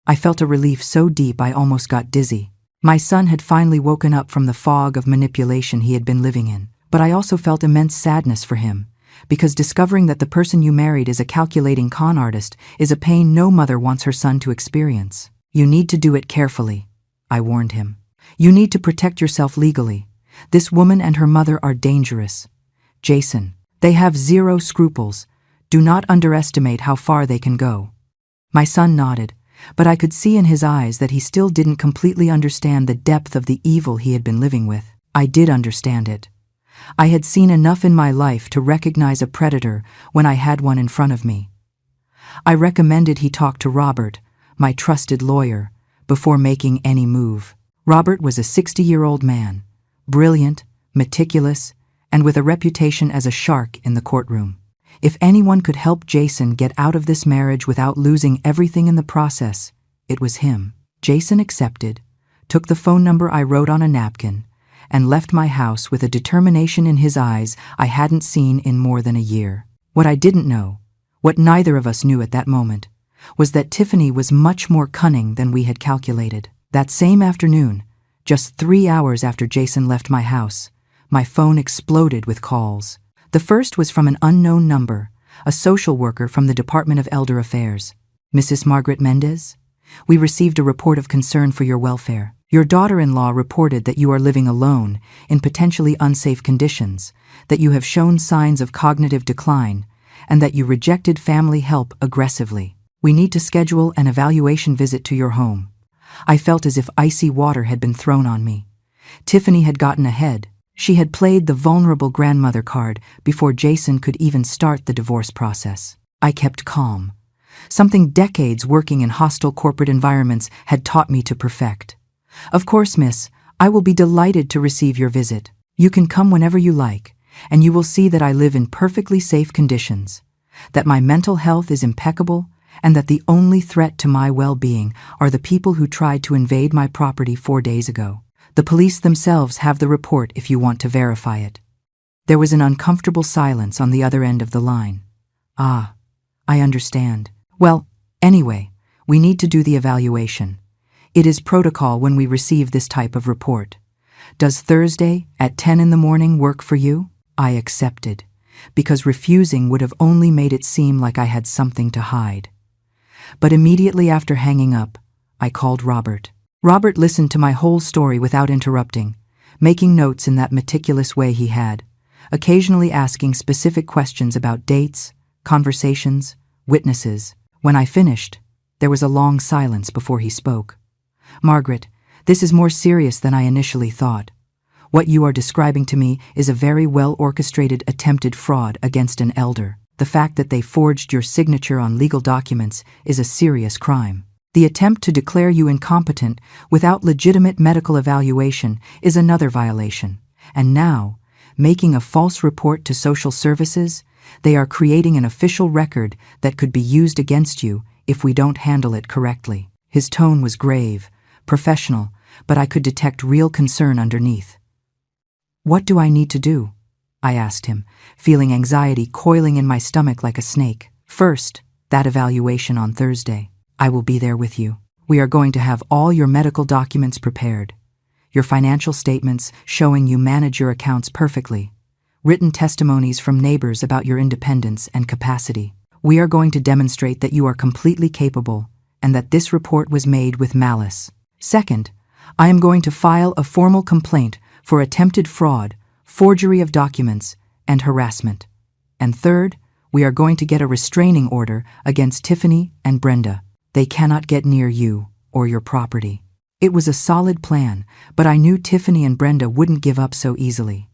I felt a relief so deep I almost got dizzy. My son had finally woken up from the fog of manipulation he had been living in, but I also felt immense sadness for him, because discovering that the person you married is a calculating con artist is a pain no mother wants her son to experience. "You need to do it carefully," I warned him. "You need to protect yourself legally. This woman and her mother are dangerous. Jason, they have zero scruples. Do not underestimate how far they can go." My son nodded, but I could see in his eyes that he still didn't completely understand the depth of the evil he had been living with. I did understand it. I had seen enough in my life to recognize a predator when I had one in front of me. I recommended he talk to Robert, my trusted lawyer, before making any move. Robert was a 60-year-old man, brilliant, meticulous, and with a reputation as a shark in the courtroom. If anyone could help Jason get out of this marriage without losing everything in the process, it was him. Jason accepted, took the phone number I wrote on a napkin, and left my house with a determination in his eyes I hadn't seen in more than a year. What I didn't know, what neither of us knew at that moment, was that Tiffany was much more cunning than we had calculated. That same afternoon, just 3 hours after Jason left my house, my phone exploded with calls. The first was from an unknown number, a social worker from the Department of Elder Affairs. "Mrs. Margaret Mendez? We received a report of concern for your welfare. Your daughter-in-law reported that you are living alone in potentially unsafe conditions, that you have shown signs of cognitive decline, and that you rejected family help aggressively. We need to schedule an evaluation visit to your home." I felt as if icy water had been thrown on me. Tiffany had gotten ahead. She had played the vulnerable grandmother card before Jason could even start the divorce process. I kept calm. Something decades working in hostile corporate environments had taught me to perfect. "Of course, miss, I will be delighted to receive your visit. You can come whenever you like, and you will see that I live in perfectly safe conditions, that my mental health is impeccable, and that the only threat to my well-being are the people who tried to invade my property 4 days ago. The police themselves have the report if you want to verify it. There was an uncomfortable silence on the other end of the line. Ah, I understand. Well, anyway, we need to do the evaluation. It is protocol when we receive this type of report. Does Thursday at 10 in the morning work for you? I accepted, because refusing would have only made it seem like I had something to hide. But immediately after hanging up, I called Robert. Robert listened to my whole story without interrupting, making notes in that meticulous way he had, occasionally asking specific questions about dates, conversations, witnesses. When I finished, there was a long silence before he spoke. Margaret, this is more serious than I initially thought. What you are describing to me is a very well-orchestrated attempted fraud against an elder. The fact that they forged your signature on legal documents is a serious crime. The attempt to declare you incompetent without legitimate medical evaluation is another violation. And now, making a false report to social services, they are creating an official record that could be used against you if we don't handle it correctly. His tone was grave, professional, but I could detect real concern underneath. What do I need to do? I asked him, feeling anxiety coiling in my stomach like a snake. First, that evaluation on Thursday. I will be there with you. We are going to have all your medical documents prepared, your financial statements showing you manage your accounts perfectly, written testimonies from neighbors about your independence and capacity. We are going to demonstrate that you are completely capable and that this report was made with malice. Second, I am going to file a formal complaint for attempted fraud, forgery of documents, and harassment. And third, we are going to get a restraining order against Tiffany and Brenda. They cannot get near you or your property. It was a solid plan, but I knew Tiffany and Brenda wouldn't give up so easily.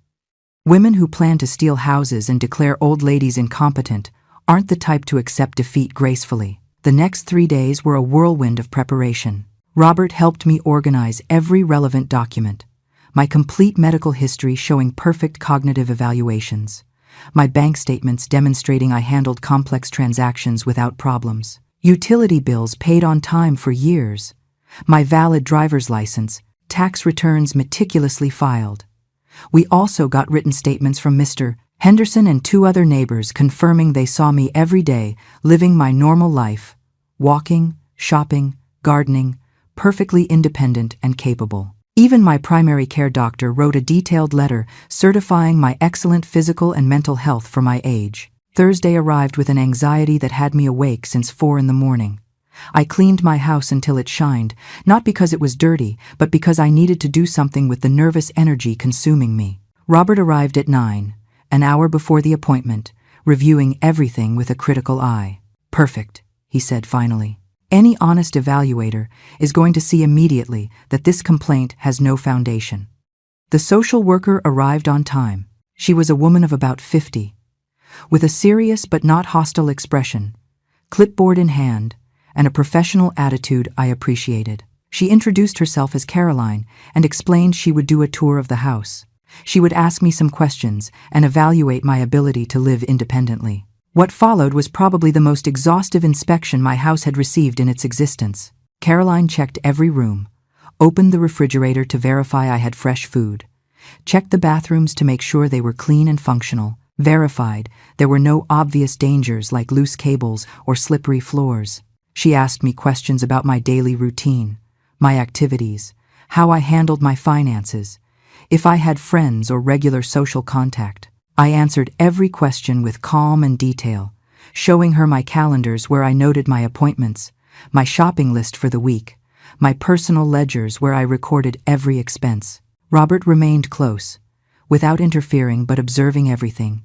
Women who plan to steal houses and declare old ladies incompetent aren't the type to accept defeat gracefully. The next 3 days were a whirlwind of preparation. Robert helped me organize every relevant document. My complete medical history showing perfect cognitive evaluations. My bank statements demonstrating I handled complex transactions without problems. Utility bills paid on time for years. My valid driver's license, tax returns meticulously filed. We also got written statements from Mr. Henderson and 2 other neighbors confirming they saw me every day living my normal life, walking, shopping, gardening, perfectly independent and capable. Even my primary care doctor wrote a detailed letter certifying my excellent physical and mental health for my age. Thursday arrived with an anxiety that had me awake since 4 in the morning. I cleaned my house until it shined, not because it was dirty, but because I needed to do something with the nervous energy consuming me. Robert arrived at 9, an hour before the appointment, reviewing everything with a critical eye. Perfect, he said finally. Any honest evaluator is going to see immediately that this complaint has no foundation. The social worker arrived on time. She was a woman of about 50, with a serious but not hostile expression, clipboard in hand, and a professional attitude I appreciated. She introduced herself as Caroline and explained she would do a tour of the house. She would ask me some questions and evaluate my ability to live independently. What followed was probably the most exhaustive inspection my house had received in its existence. Caroline checked every room, opened the refrigerator to verify I had fresh food, checked the bathrooms to make sure they were clean and functional, verified there were no obvious dangers like loose cables or slippery floors. She asked me questions about my daily routine, my activities, how I handled my finances, if I had friends or regular social contact. I answered every question with calm and detail, showing her my calendars where I noted my appointments, my shopping list for the week, my personal ledgers where I recorded every expense. Robert remained close, without interfering but observing everything,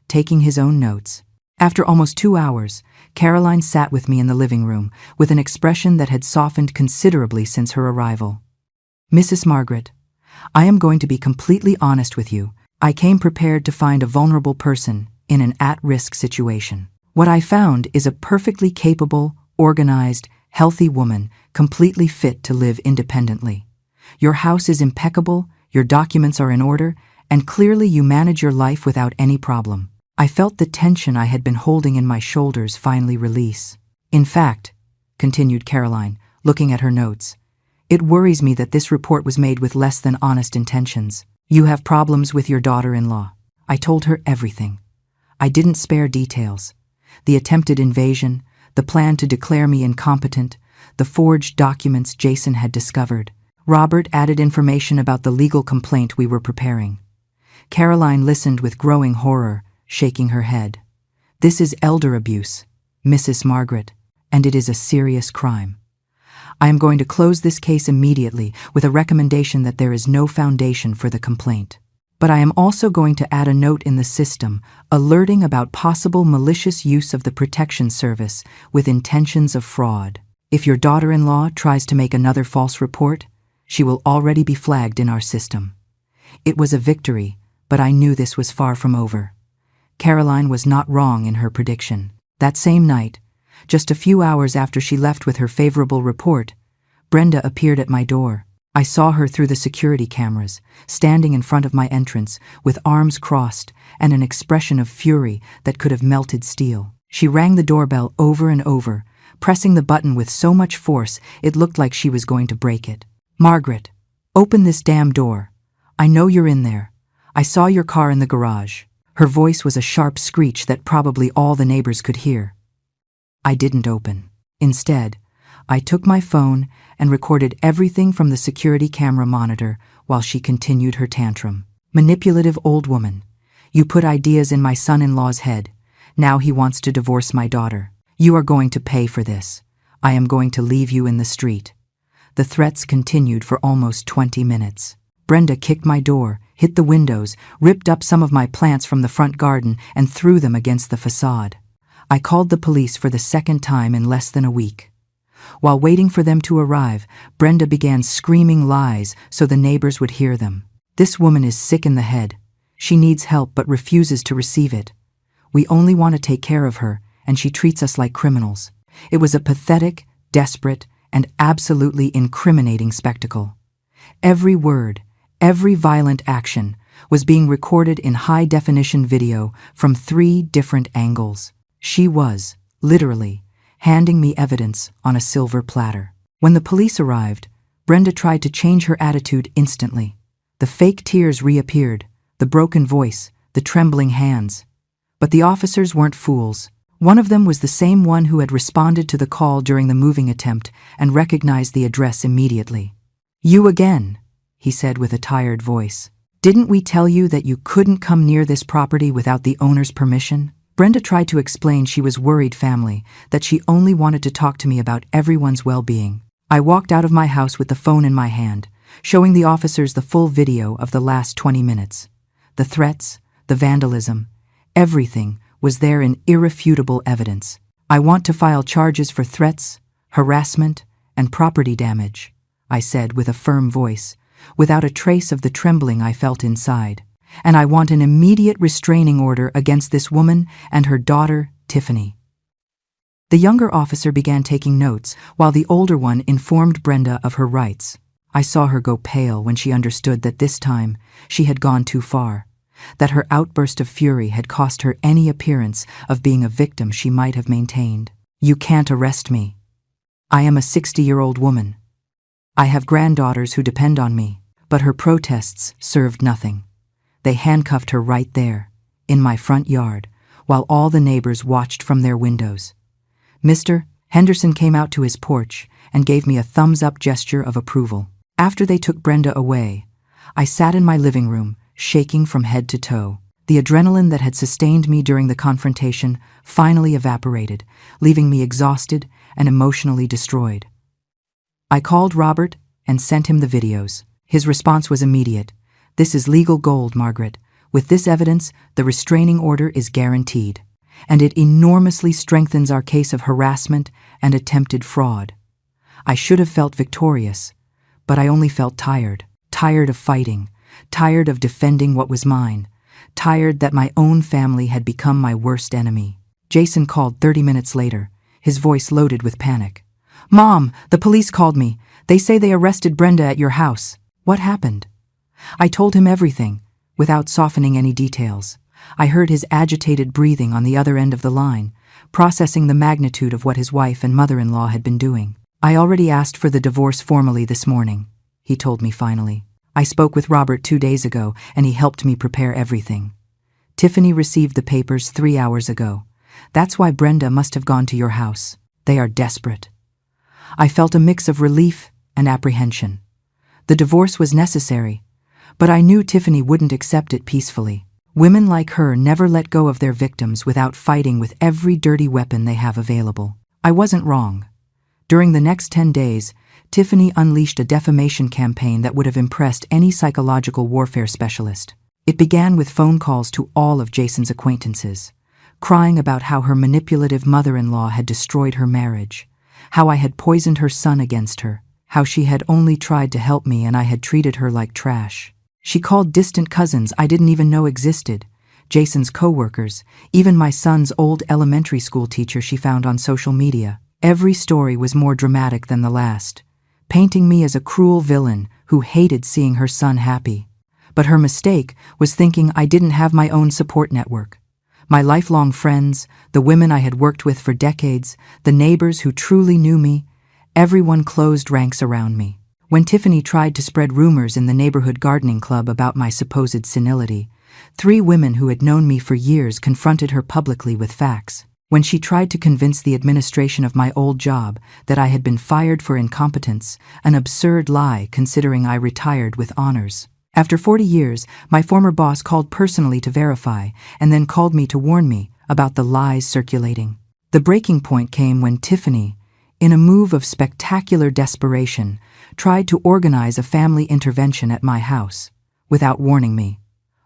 taking his own notes. After almost 2 hours, Caroline sat with me in the living room with an expression that had softened considerably since her arrival. Mrs. Margaret, I am going to be completely honest with you. I came prepared to find a vulnerable person in an at-risk situation. What I found is a perfectly capable, organized, healthy woman completely fit to live independently. Your house is impeccable, your documents are in order, and clearly you manage your life without any problem." I felt the tension I had been holding in my shoulders finally release. "In fact," continued Caroline, looking at her notes, "it worries me that this report was made with less than honest intentions. You have problems with your daughter-in-law." I told her everything. I didn't spare details. The attempted invasion, the plan to declare me incompetent, the forged documents Jason had discovered. Robert added information about the legal complaint we were preparing. Caroline listened with growing horror, shaking her head. "This is elder abuse, Mrs. Margaret, and it is a serious crime. I am going to close this case immediately with a recommendation that there is no foundation for the complaint. But I am also going to add a note in the system alerting about possible malicious use of the protection service with intentions of fraud. If your daughter-in-law tries to make another false report, she will already be flagged in our system." It was a victory, but I knew this was far from over. Caroline was not wrong in her prediction. That same night, just a few hours after she left with her favorable report, Brenda appeared at my door. I saw her through the security cameras, standing in front of my entrance, with arms crossed and an expression of fury that could have melted steel. She rang the doorbell over and over, pressing the button with so much force it looked like she was going to break it. "Margaret, open this damn door. I know you're in there. I saw your car in the garage." Her voice was a sharp screech that probably all the neighbors could hear. I didn't open. Instead, I took my phone and recorded everything from the security camera monitor while she continued her tantrum. "Manipulative old woman. You put ideas in my son-in-law's head. Now he wants to divorce my daughter. You are going to pay for this. I am going to leave you in the street." The threats continued for almost 20 minutes. Brenda kicked my door, hit the windows, ripped up some of my plants from the front garden, and threw them against the facade. I called the police for the second time in less than a week. While waiting for them to arrive, Brenda began screaming lies so the neighbors would hear them. "This woman is sick in the head. She needs help but refuses to receive it. We only want to take care of her, and she treats us like criminals." It was a pathetic, desperate, and absolutely incriminating spectacle. Every word, every violent action was being recorded in high-definition video from 3 different angles. She was, literally, handing me evidence on a silver platter. When the police arrived, Brenda tried to change her attitude instantly. The fake tears reappeared, the broken voice, the trembling hands. But the officers weren't fools. One of them was the same one who had responded to the call during the moving attempt and recognized the address immediately. "You again," he said with a tired voice. "Didn't we tell you that you couldn't come near this property without the owner's permission?" Brenda tried to explain she was worried family, that she only wanted to talk to me about everyone's well-being. I walked out of my house with the phone in my hand, showing the officers the full video of the last 20 minutes. The threats, the vandalism, everything was there in irrefutable evidence. "I want to file charges for threats, harassment, and property damage," I said with a firm voice, without a trace of the trembling I felt inside. "And I want an immediate restraining order against this woman and her daughter, Tiffany." The younger officer began taking notes, while the older one informed Brenda of her rights. I saw her go pale when she understood that this time she had gone too far, that her outburst of fury had cost her any appearance of being a victim she might have maintained. "You can't arrest me. I am a 60-year-old woman. I have granddaughters who depend on me." But her protests served nothing. They handcuffed her right there, in my front yard, while all the neighbors watched from their windows. Mr. Henderson came out to his porch and gave me a thumbs-up gesture of approval. After they took Brenda away, I sat in my living room, shaking from head to toe. The adrenaline that had sustained me during the confrontation finally evaporated, leaving me exhausted and emotionally destroyed. I called Robert and sent him the videos. His response was immediate. "This is legal gold, Margaret. With this evidence, the restraining order is guaranteed, and it enormously strengthens our case of harassment and attempted fraud." I should have felt victorious, but I only felt tired. Tired of fighting, tired of defending what was mine, tired that my own family had become my worst enemy. Jason called 30 minutes later, his voice loaded with panic. "Mom, the police called me. They say they arrested Brenda at your house. What happened?" I told him everything, without softening any details. I heard his agitated breathing on the other end of the line, processing the magnitude of what his wife and mother-in-law had been doing. "I already asked for the divorce formally this morning," he told me finally. "I spoke with Robert 2 days ago, and he helped me prepare everything. Tiffany received the papers 3 hours ago. That's why Brenda must have gone to your house. They are desperate." I felt a mix of relief and apprehension. The divorce was necessary, but I knew Tiffany wouldn't accept it peacefully. Women like her never let go of their victims without fighting with every dirty weapon they have available. I wasn't wrong. During the next 10 days, Tiffany unleashed a defamation campaign that would have impressed any psychological warfare specialist. It began with phone calls to all of Jason's acquaintances, crying about how her manipulative mother-in-law had destroyed her marriage, how I had poisoned her son against her, how she had only tried to help me and I had treated her like trash. She called distant cousins I didn't even know existed, Jason's co-workers, even my son's old elementary school teacher she found on social media. Every story was more dramatic than the last, painting me as a cruel villain who hated seeing her son happy. But her mistake was thinking I didn't have my own support network. My lifelong friends, the women I had worked with for decades, the neighbors who truly knew me, everyone closed ranks around me. When Tiffany tried to spread rumors in the neighborhood gardening club about my supposed senility, 3 women who had known me for years confronted her publicly with facts. When she tried to convince the administration of my old job that I had been fired for incompetence, an absurd lie considering I retired with honors. After 40 years, my former boss called personally to verify and then called me to warn me about the lies circulating. The breaking point came when Tiffany, in a move of spectacular desperation, tried to organize a family intervention at my house, without warning me.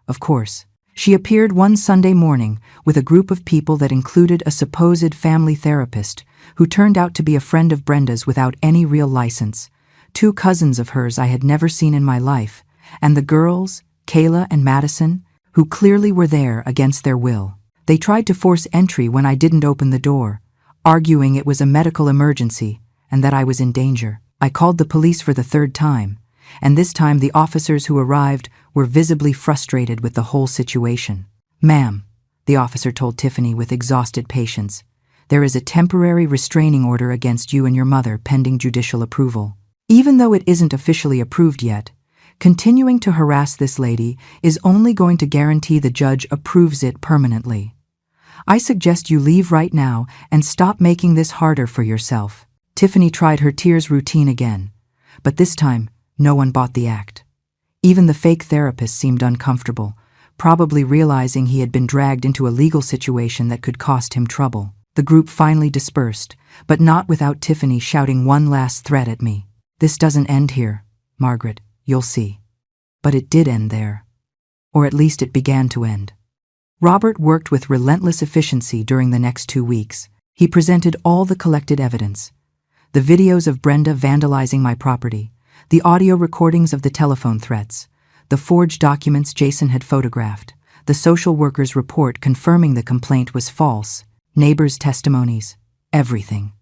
Of course, she appeared one Sunday morning with a group of people that included a supposed family therapist who turned out to be a friend of Brenda's without any real license, 2 cousins of hers I had never seen in my life, and the girls, Kayla and Madison, who clearly were there against their will. They tried to force entry when I didn't open the door, arguing it was a medical emergency and that I was in danger. I called the police for the 3rd time, and this time the officers who arrived were visibly frustrated with the whole situation. "Ma'am," the officer told Tiffany with exhausted patience, "there is a temporary restraining order against you and your mother pending judicial approval. Even though it isn't officially approved yet, continuing to harass this lady is only going to guarantee the judge approves it permanently. I suggest you leave right now and stop making this harder for yourself." Tiffany tried her tears routine again, but this time no one bought the act. Even the fake therapist seemed uncomfortable, probably realizing he had been dragged into a legal situation that could cost him trouble. The group finally dispersed, but not without Tiffany shouting one last threat at me. "This doesn't end here, Margaret. You'll see." But it did end there. Or at least it began to end. Robert worked with relentless efficiency during the next 2 weeks. He presented all the collected evidence. The videos of Brenda vandalizing my property, the audio recordings of the telephone threats, the forged documents Jason had photographed, the social worker's report confirming the complaint was false, neighbors' testimonies, everything.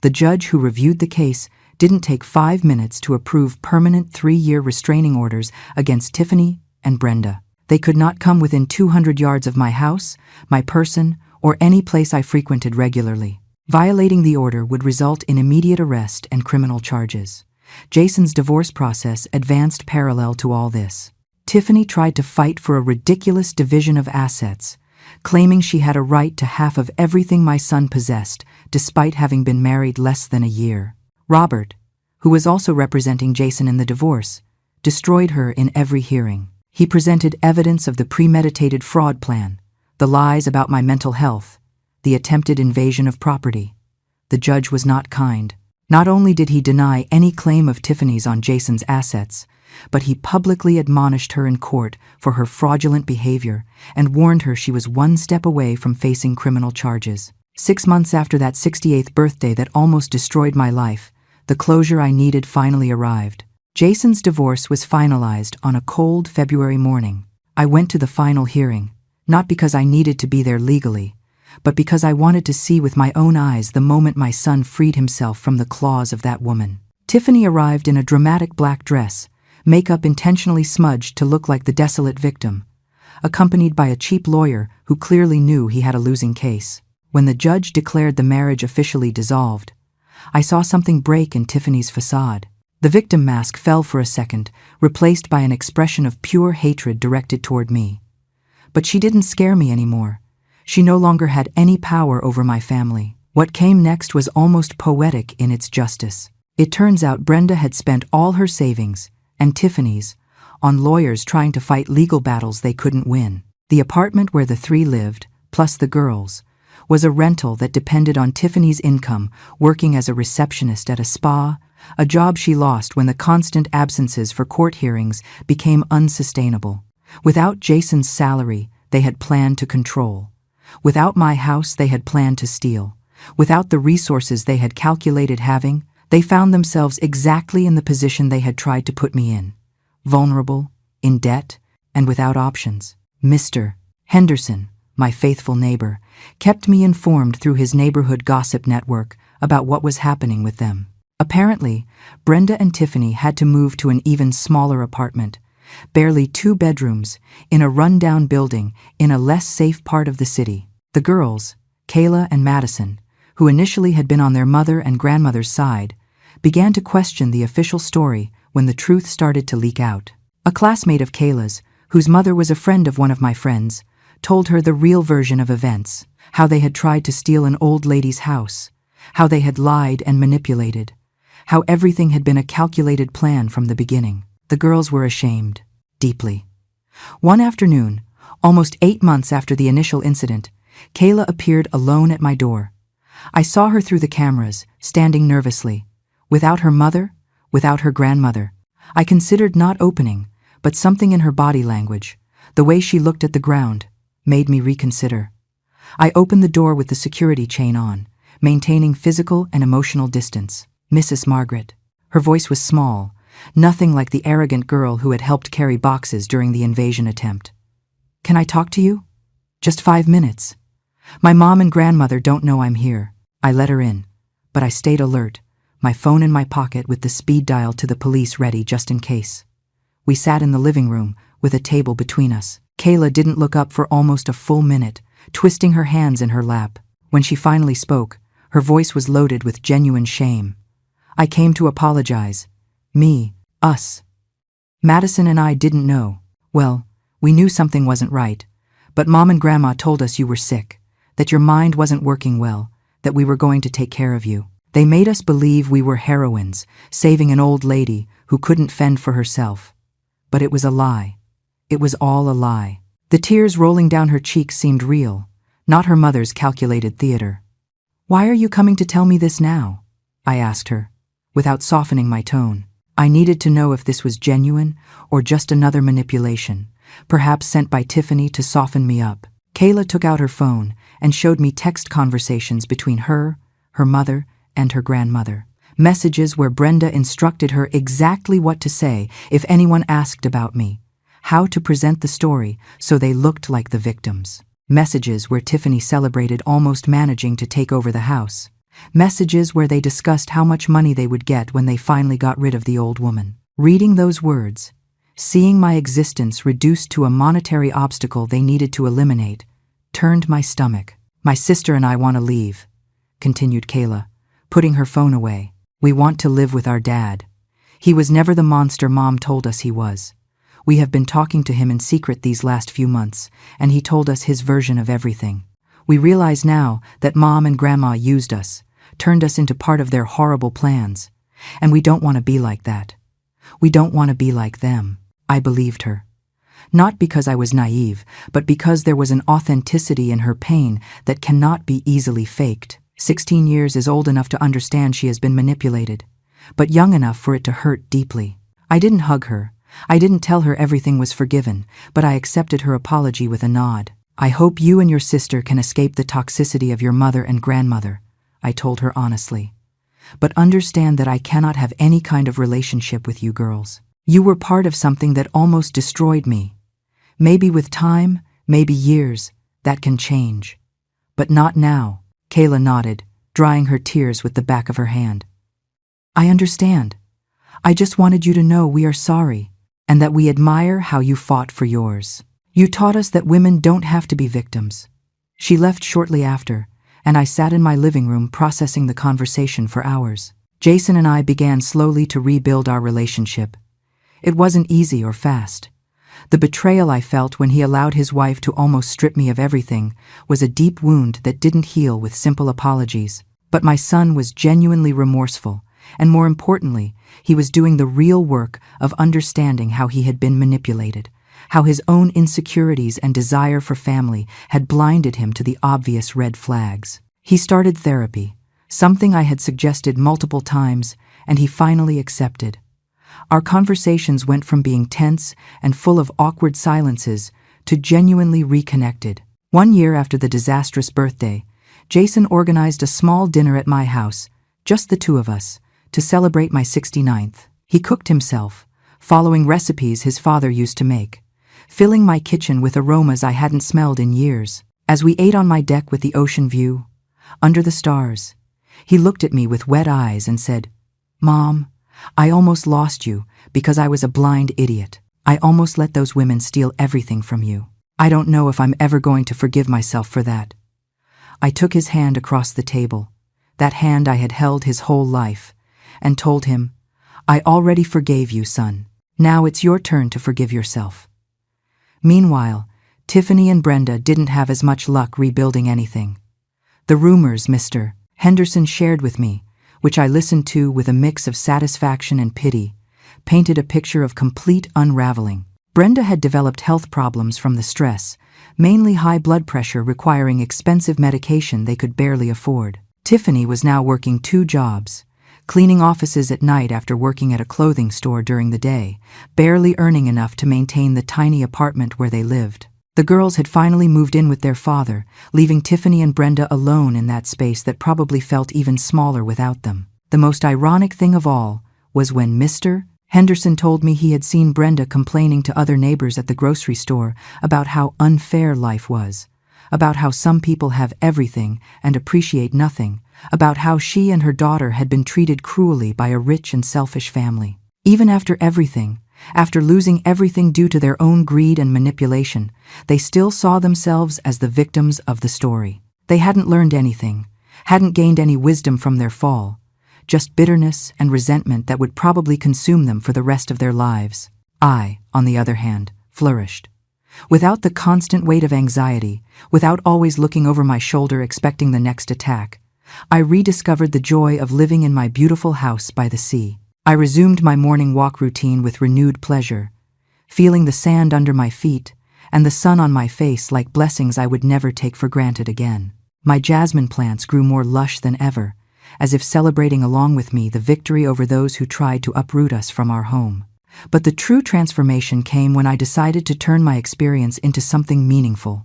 The judge who reviewed the case didn't take 5 minutes to approve permanent 3-year restraining orders against Tiffany and Brenda. They could not come within 200 yards of my house, my person, or any place I frequented regularly. Violating the order would result in immediate arrest and criminal charges. Jason's divorce process advanced parallel to all this. Tiffany tried to fight for a ridiculous division of assets, claiming she had a right to half of everything my son possessed, despite having been married less than a year. Robert, who was also representing Jason in the divorce, destroyed her in every hearing. He presented evidence of the premeditated fraud plan, the lies about my mental health, the attempted invasion of property. The judge was not kind. Not only did he deny any claim of Tiffany's on Jason's assets, but he publicly admonished her in court for her fraudulent behavior and warned her she was 1 step away from facing criminal charges. 6 months after that 68th birthday that almost destroyed my life, the closure I needed finally arrived. Jason's divorce was finalized on a cold February morning. I went to the final hearing, not because I needed to be there legally, but because I wanted to see with my own eyes the moment my son freed himself from the claws of that woman. Tiffany arrived in a dramatic black dress, makeup intentionally smudged to look like the desolate victim, accompanied by a cheap lawyer who clearly knew he had a losing case. When the judge declared the marriage officially dissolved, I saw something break in Tiffany's facade. The victim mask fell for a second, replaced by an expression of pure hatred directed toward me. But she didn't scare me anymore. She no longer had any power over my family. What came next was almost poetic in its justice. It turns out Brenda had spent all her savings, and Tiffany's, on lawyers trying to fight legal battles they couldn't win. The apartment where the three lived, plus the girls, was a rental that depended on Tiffany's income working as a receptionist at a spa, a job she lost when the constant absences for court hearings became unsustainable. Without Jason's salary, they had planned to control. Without my house, they had planned to steal. Without the resources they had calculated having, they found themselves exactly in the position they had tried to put me in. Vulnerable, in debt, and without options. Mr. Henderson, my faithful neighbor, kept me informed through his neighborhood gossip network about what was happening with them. Apparently, Brenda and Tiffany had to move to an even smaller apartment, barely 2 bedrooms, in a run-down building in a less safe part of the city. The girls, Kayla and Madison, who initially had been on their mother and grandmother's side, began to question the official story when the truth started to leak out. A classmate of Kayla's, whose mother was a friend of one of my friends, told her the real version of events, how they had tried to steal an old lady's house, how they had lied and manipulated, how everything had been a calculated plan from the beginning. The girls were ashamed, deeply. One afternoon, almost 8 months after the initial incident, Kayla appeared alone at my door. I saw her through the cameras, standing nervously, without her mother, without her grandmother. I considered not opening, but something in her body language, the way she looked at the ground, made me reconsider. I opened the door with the security chain on, maintaining physical and emotional distance. Mrs. Margaret. Her voice was small, nothing like the arrogant girl who had helped carry boxes during the invasion attempt. Can I talk to you? Just 5 minutes. My mom and grandmother don't know I'm here. I let her in, but I stayed alert, my phone in my pocket with the speed dial to the police ready just in case. We sat in the living room, with a table between us. Kayla didn't look up for almost a full minute, twisting her hands in her lap. When she finally spoke, her voice was loaded with genuine shame. I came to apologize. Me, us. Madison and I didn't know. Well, we knew something wasn't right, but Mom and Grandma told us you were sick, that your mind wasn't working well, that we were going to take care of you. They made us believe we were heroines, saving an old lady who couldn't fend for herself. But it was a lie. It was all a lie. The tears rolling down her cheeks seemed real, not her mother's calculated theater. Why are you coming to tell me this now? I asked her, without softening my tone. I needed to know if this was genuine or just another manipulation, perhaps sent by Tiffany to soften me up. Kayla took out her phone and showed me text conversations between her mother, and her grandmother. Messages where Brenda instructed her exactly what to say if anyone asked about me, how to present the story so they looked like the victims. Messages where Tiffany celebrated almost managing to take over the house. Messages where they discussed how much money they would get when they finally got rid of the old woman. Reading those words, seeing my existence reduced to a monetary obstacle they needed to eliminate, turned my stomach. My sister and I want to leave, continued Kayla, putting her phone away. We want to live with our dad. He was never the monster Mom told us he was. We have been talking to him in secret these last few months, and he told us his version of everything. We realize now that Mom and Grandma used us, turned us into part of their horrible plans, and we don't want to be like that. We don't want to be like them. I believed her. Not because I was naive, but because there was an authenticity in her pain that cannot be easily faked. 16 years is old enough to understand she has been manipulated, but young enough for it to hurt deeply. I didn't hug her. I didn't tell her everything was forgiven, but I accepted her apology with a nod. I hope you and your sister can escape the toxicity of your mother and grandmother, I told her honestly. But understand that I cannot have any kind of relationship with you girls. You were part of something that almost destroyed me. Maybe with time, maybe years, that can change. But not now. Kayla nodded, drying her tears with the back of her hand. I understand. I just wanted you to know we are sorry, and that we admire how you fought for yours. You taught us that women don't have to be victims. She left shortly after, and I sat in my living room processing the conversation for hours. Jason and I began slowly to rebuild our relationship. It wasn't easy or fast. The betrayal I felt when he allowed his wife to almost strip me of everything was a deep wound that didn't heal with simple apologies. But my son was genuinely remorseful, and more importantly, he was doing the real work of understanding how he had been manipulated, how his own insecurities and desire for family had blinded him to the obvious red flags. He started therapy, something I had suggested multiple times, and he finally accepted. Our conversations went from being tense and full of awkward silences to genuinely reconnected. 1 year after the disastrous birthday, Jason organized a small dinner at my house, just the two of us, to celebrate my 69th. He cooked himself, following recipes his father used to make, filling my kitchen with aromas I hadn't smelled in years. As we ate on my deck with the ocean view, under the stars, he looked at me with wet eyes and said, "Mom, I almost lost you because I was a blind idiot. I almost let those women steal everything from you. I don't know if I'm ever going to forgive myself for that." I took his hand across the table, that hand I had held his whole life, and told him, "I already forgave you, son. Now it's your turn to forgive yourself." Meanwhile, Tiffany and Brenda didn't have as much luck rebuilding anything. The rumors Mr. Henderson shared with me, which I listened to with a mix of satisfaction and pity, painted a picture of complete unraveling. Brenda had developed health problems from the stress, mainly high blood pressure requiring expensive medication they could barely afford. Tiffany was now working 2 jobs, cleaning offices at night after working at a clothing store during the day, barely earning enough to maintain the tiny apartment where they lived. The girls had finally moved in with their father, leaving Tiffany and Brenda alone in that space that probably felt even smaller without them. The most ironic thing of all was when Mr. Henderson told me he had seen Brenda complaining to other neighbors at the grocery store about how unfair life was, about how some people have everything and appreciate nothing, about how she and her daughter had been treated cruelly by a rich and selfish family. Even after everything, after losing everything due to their own greed and manipulation, they still saw themselves as the victims of the story. They hadn't learned anything, hadn't gained any wisdom from their fall, just bitterness and resentment that would probably consume them for the rest of their lives. I, on the other hand, flourished. Without the constant weight of anxiety, without always looking over my shoulder expecting the next attack, I rediscovered the joy of living in my beautiful house by the sea. I resumed my morning walk routine with renewed pleasure, feeling the sand under my feet and the sun on my face like blessings I would never take for granted again. My jasmine plants grew more lush than ever, as if celebrating along with me the victory over those who tried to uproot us from our home. But the true transformation came when I decided to turn my experience into something meaningful,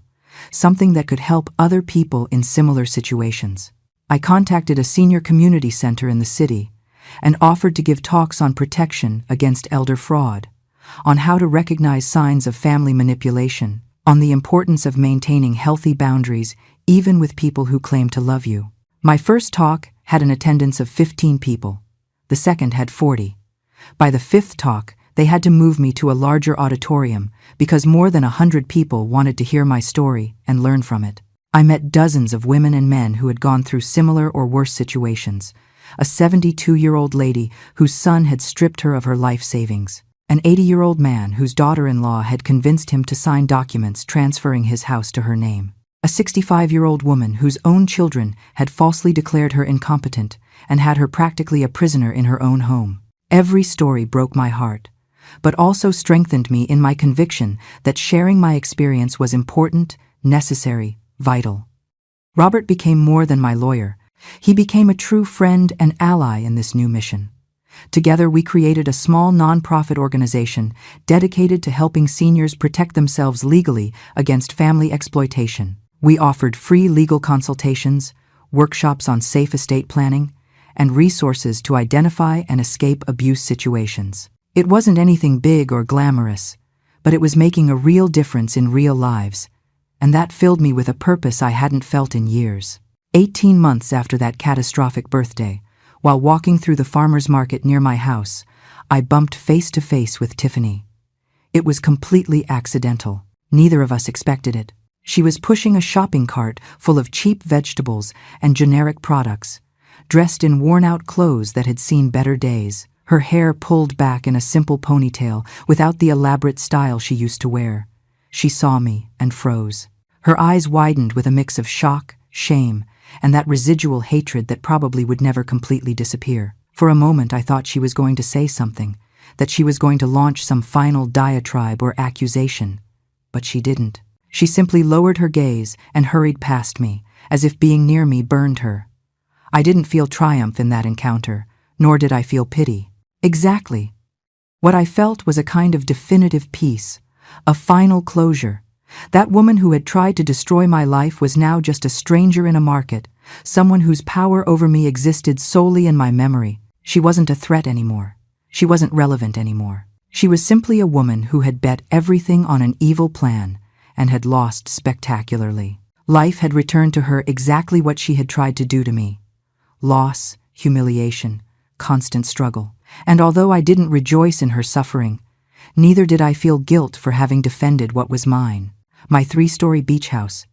something that could help other people in similar situations. I contacted a senior community center in the city and offered to give talks on protection against elder fraud, on how to recognize signs of family manipulation, on the importance of maintaining healthy boundaries even with people who claim to love you. My first talk had an attendance of 15 people. The second had 40. By the 5th talk, they had to move me to a larger auditorium because more than 100 people wanted to hear my story and learn from it. I met dozens of women and men who had gone through similar or worse situations. A 72-year-old lady whose son had stripped her of her life savings. An 80-year-old man whose daughter-in-law had convinced him to sign documents transferring his house to her name. A 65-year-old woman whose own children had falsely declared her incompetent and had her practically a prisoner in her own home. Every story broke my heart, but also strengthened me in my conviction that sharing my experience was important, necessary, vital. Robert became more than my lawyer. He became a true friend and ally in this new mission. Together we created a small non-profit organization dedicated to helping seniors protect themselves legally against family exploitation. We offered free legal consultations, workshops on safe estate planning, and resources to identify and escape abuse situations. It wasn't anything big or glamorous, but it was making a real difference in real lives, and that filled me with a purpose I hadn't felt in years. 18 months after that catastrophic birthday, While walking through the farmer's market near my house, I bumped face to face with Tiffany. It was completely accidental. Neither of us expected it. She was pushing a shopping cart full of cheap vegetables and generic products, dressed in worn-out clothes that had seen better days. Her hair pulled back in a simple ponytail without the elaborate style she used to wear. She saw me and froze. Her eyes widened with a mix of shock, shame, and that residual hatred that probably would never completely disappear. For a moment I thought she was going to say something, that she was going to launch some final diatribe or accusation. But she didn't. She simply lowered her gaze and hurried past me, as if being near me burned her. I didn't feel triumph in that encounter, nor did I feel pity. Exactly. What I felt was a kind of definitive peace, a final closure. That woman who had tried to destroy my life was now just a stranger in a market, someone whose power over me existed solely in my memory. She wasn't a threat anymore. She wasn't relevant anymore. She was simply a woman who had bet everything on an evil plan and had lost spectacularly. Life had returned to her exactly what she had tried to do to me. Loss, humiliation, constant struggle. And although I didn't rejoice in her suffering, neither did I feel guilt for having defended what was mine. My 3-story beach house,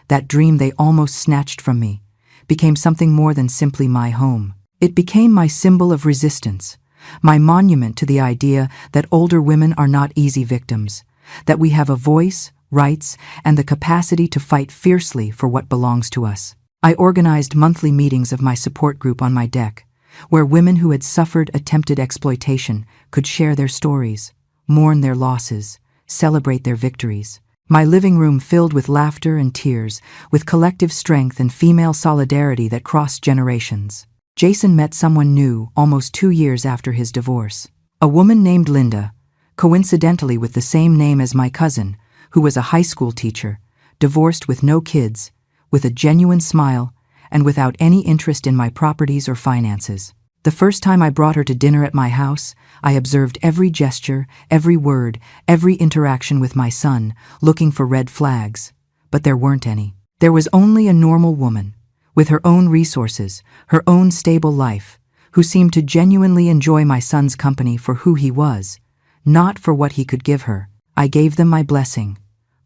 that dream they almost snatched from me, became something more than simply my home. It became my symbol of resistance, my monument to the idea that older women are not easy victims, that we have a voice, rights, and the capacity to fight fiercely for what belongs to us. I organized monthly meetings of my support group on my deck, where women who had suffered attempted exploitation could share their stories, mourn their losses, celebrate their victories. My living room filled with laughter and tears, with collective strength and female solidarity that crossed generations. Jason met someone new almost 2 years after his divorce. A woman named Linda, coincidentally with the same name as my cousin, who was a high school teacher, divorced with no kids, with a genuine smile, and without any interest in my properties or finances. The first time I brought her to dinner at my house, I observed every gesture, every word, every interaction with my son, looking for red flags. But there weren't any. There was only a normal woman, with her own resources, her own stable life, who seemed to genuinely enjoy my son's company for who he was, not for what he could give her. I gave them my blessing,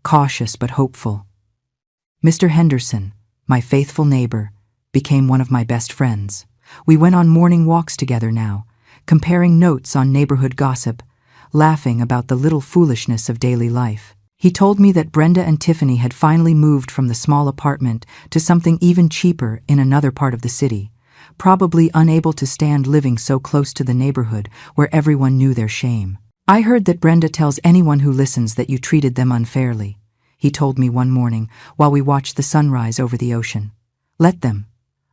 cautious but hopeful. Mr. Henderson, my faithful neighbor, became one of my best friends. We went on morning walks together now, comparing notes on neighborhood gossip, laughing about the little foolishness of daily life. He told me that Brenda and Tiffany had finally moved from the small apartment to something even cheaper in another part of the city, probably unable to stand living so close to the neighborhood where everyone knew their shame. I heard that Brenda tells anyone who listens that you treated them unfairly, he told me one morning while we watched the sunrise over the ocean. Let them,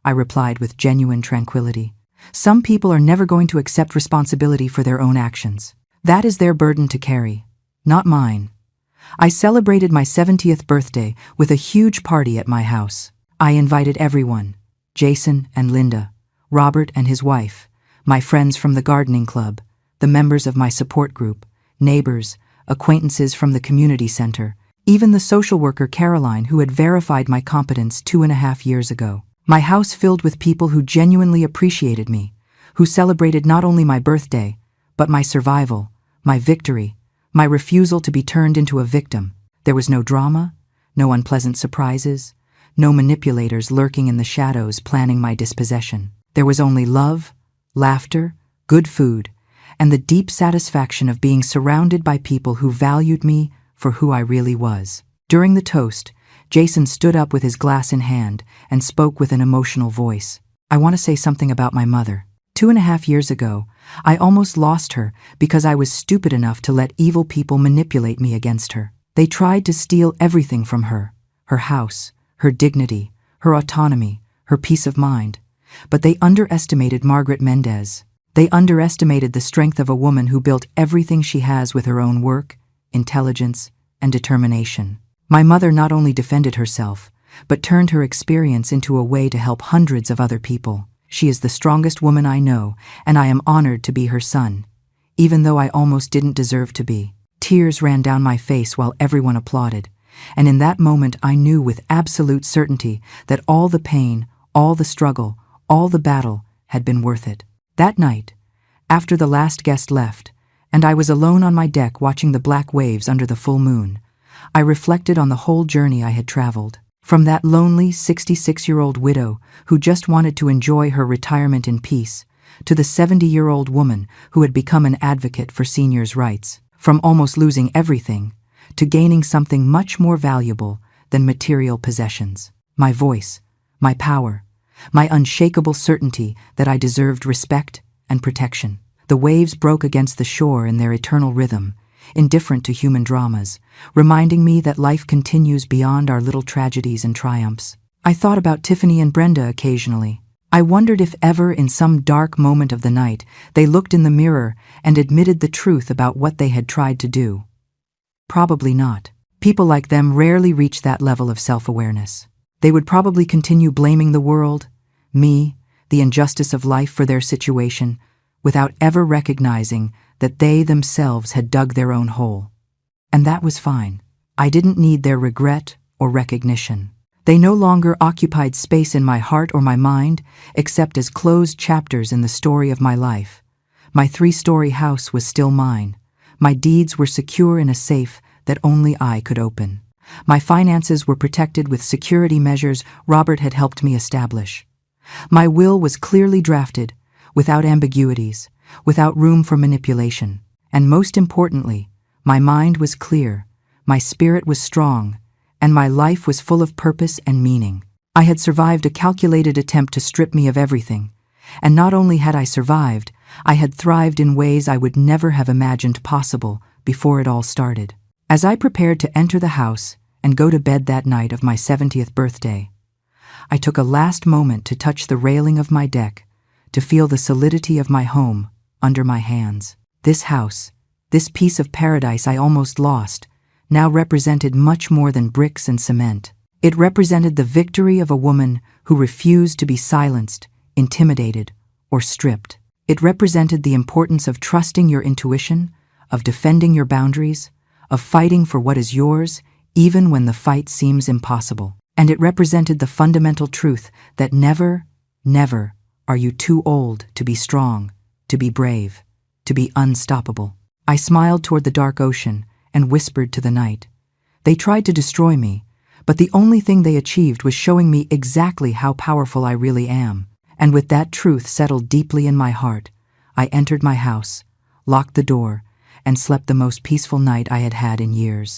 I replied with genuine tranquility. Some people are never going to accept responsibility for their own actions. That is their burden to carry, not mine. I celebrated my 70th birthday with a huge party at my house. I invited everyone, Jason and Linda, Robert and his wife, my friends from the gardening club, the members of my support group, neighbors, acquaintances from the community center, even the social worker Caroline who had verified my competence 2.5 years ago. My house filled with people who genuinely appreciated me, who celebrated not only my birthday, but my survival, my victory, my refusal to be turned into a victim. There was no drama, no unpleasant surprises, no manipulators lurking in the shadows planning my dispossession. There was only love, laughter, good food, and the deep satisfaction of being surrounded by people who valued me for who I really was. During the toast, Jason stood up with his glass in hand and spoke with an emotional voice. I want to say something about my mother. 2.5 years ago, I almost lost her because I was stupid enough to let evil people manipulate me against her. They tried to steal everything from her, her house, her dignity, her autonomy, her peace of mind. But they underestimated Margaret Mendez. They underestimated the strength of a woman who built everything she has with her own work, intelligence, and determination. My mother not only defended herself, but turned her experience into a way to help hundreds of other people. She is the strongest woman I know, and I am honored to be her son, even though I almost didn't deserve to be. Tears ran down my face while everyone applauded, and in that moment I knew with absolute certainty that all the pain, all the struggle, all the battle had been worth it. That night, after the last guest left, and I was alone on my deck watching the black waves under the full moon, I reflected on the whole journey I had traveled. From that lonely 66-year-old widow who just wanted to enjoy her retirement in peace, to the 70-year-old woman who had become an advocate for seniors' rights. From almost losing everything to gaining something much more valuable than material possessions. My voice, my power, my unshakable certainty that I deserved respect and protection. The waves broke against the shore in their eternal rhythm, indifferent to human dramas, reminding me that life continues beyond our little tragedies and triumphs. I thought about Tiffany and Brenda occasionally. I wondered if ever in some dark moment of the night they looked in the mirror and admitted the truth about what they had tried to do. Probably not. People like them rarely reach that level of self-awareness. They would probably continue blaming the world, me, the injustice of life for their situation, without ever recognizing that they themselves had dug their own hole. And that was fine. I didn't need their regret or recognition. They no longer occupied space in my heart or my mind, except as closed chapters in the story of my life. My 3-story house was still mine. My deeds were secure in a safe that only I could open. My finances were protected with security measures Robert had helped me establish. My will was clearly drafted, without ambiguities, without room for manipulation. And most importantly, my mind was clear, my spirit was strong, and my life was full of purpose and meaning. I had survived a calculated attempt to strip me of everything, and not only had I survived, I had thrived in ways I would never have imagined possible before it all started. As I prepared to enter the house and go to bed that night of my 70th birthday, I took a last moment to touch the railing of my deck, to feel the solidity of my home under my hands. This house, this piece of paradise I almost lost, now represented much more than bricks and cement. It represented the victory of a woman who refused to be silenced, intimidated, or stripped. It represented the importance of trusting your intuition, of defending your boundaries, of fighting for what is yours, even when the fight seems impossible. And it represented the fundamental truth that never, never are you too old to be strong, to be brave, to be unstoppable. I smiled toward the dark ocean and whispered to the night. They tried to destroy me, but the only thing they achieved was showing me exactly how powerful I really am. And with that truth settled deeply in my heart, I entered my house, locked the door, and slept the most peaceful night I had had in years.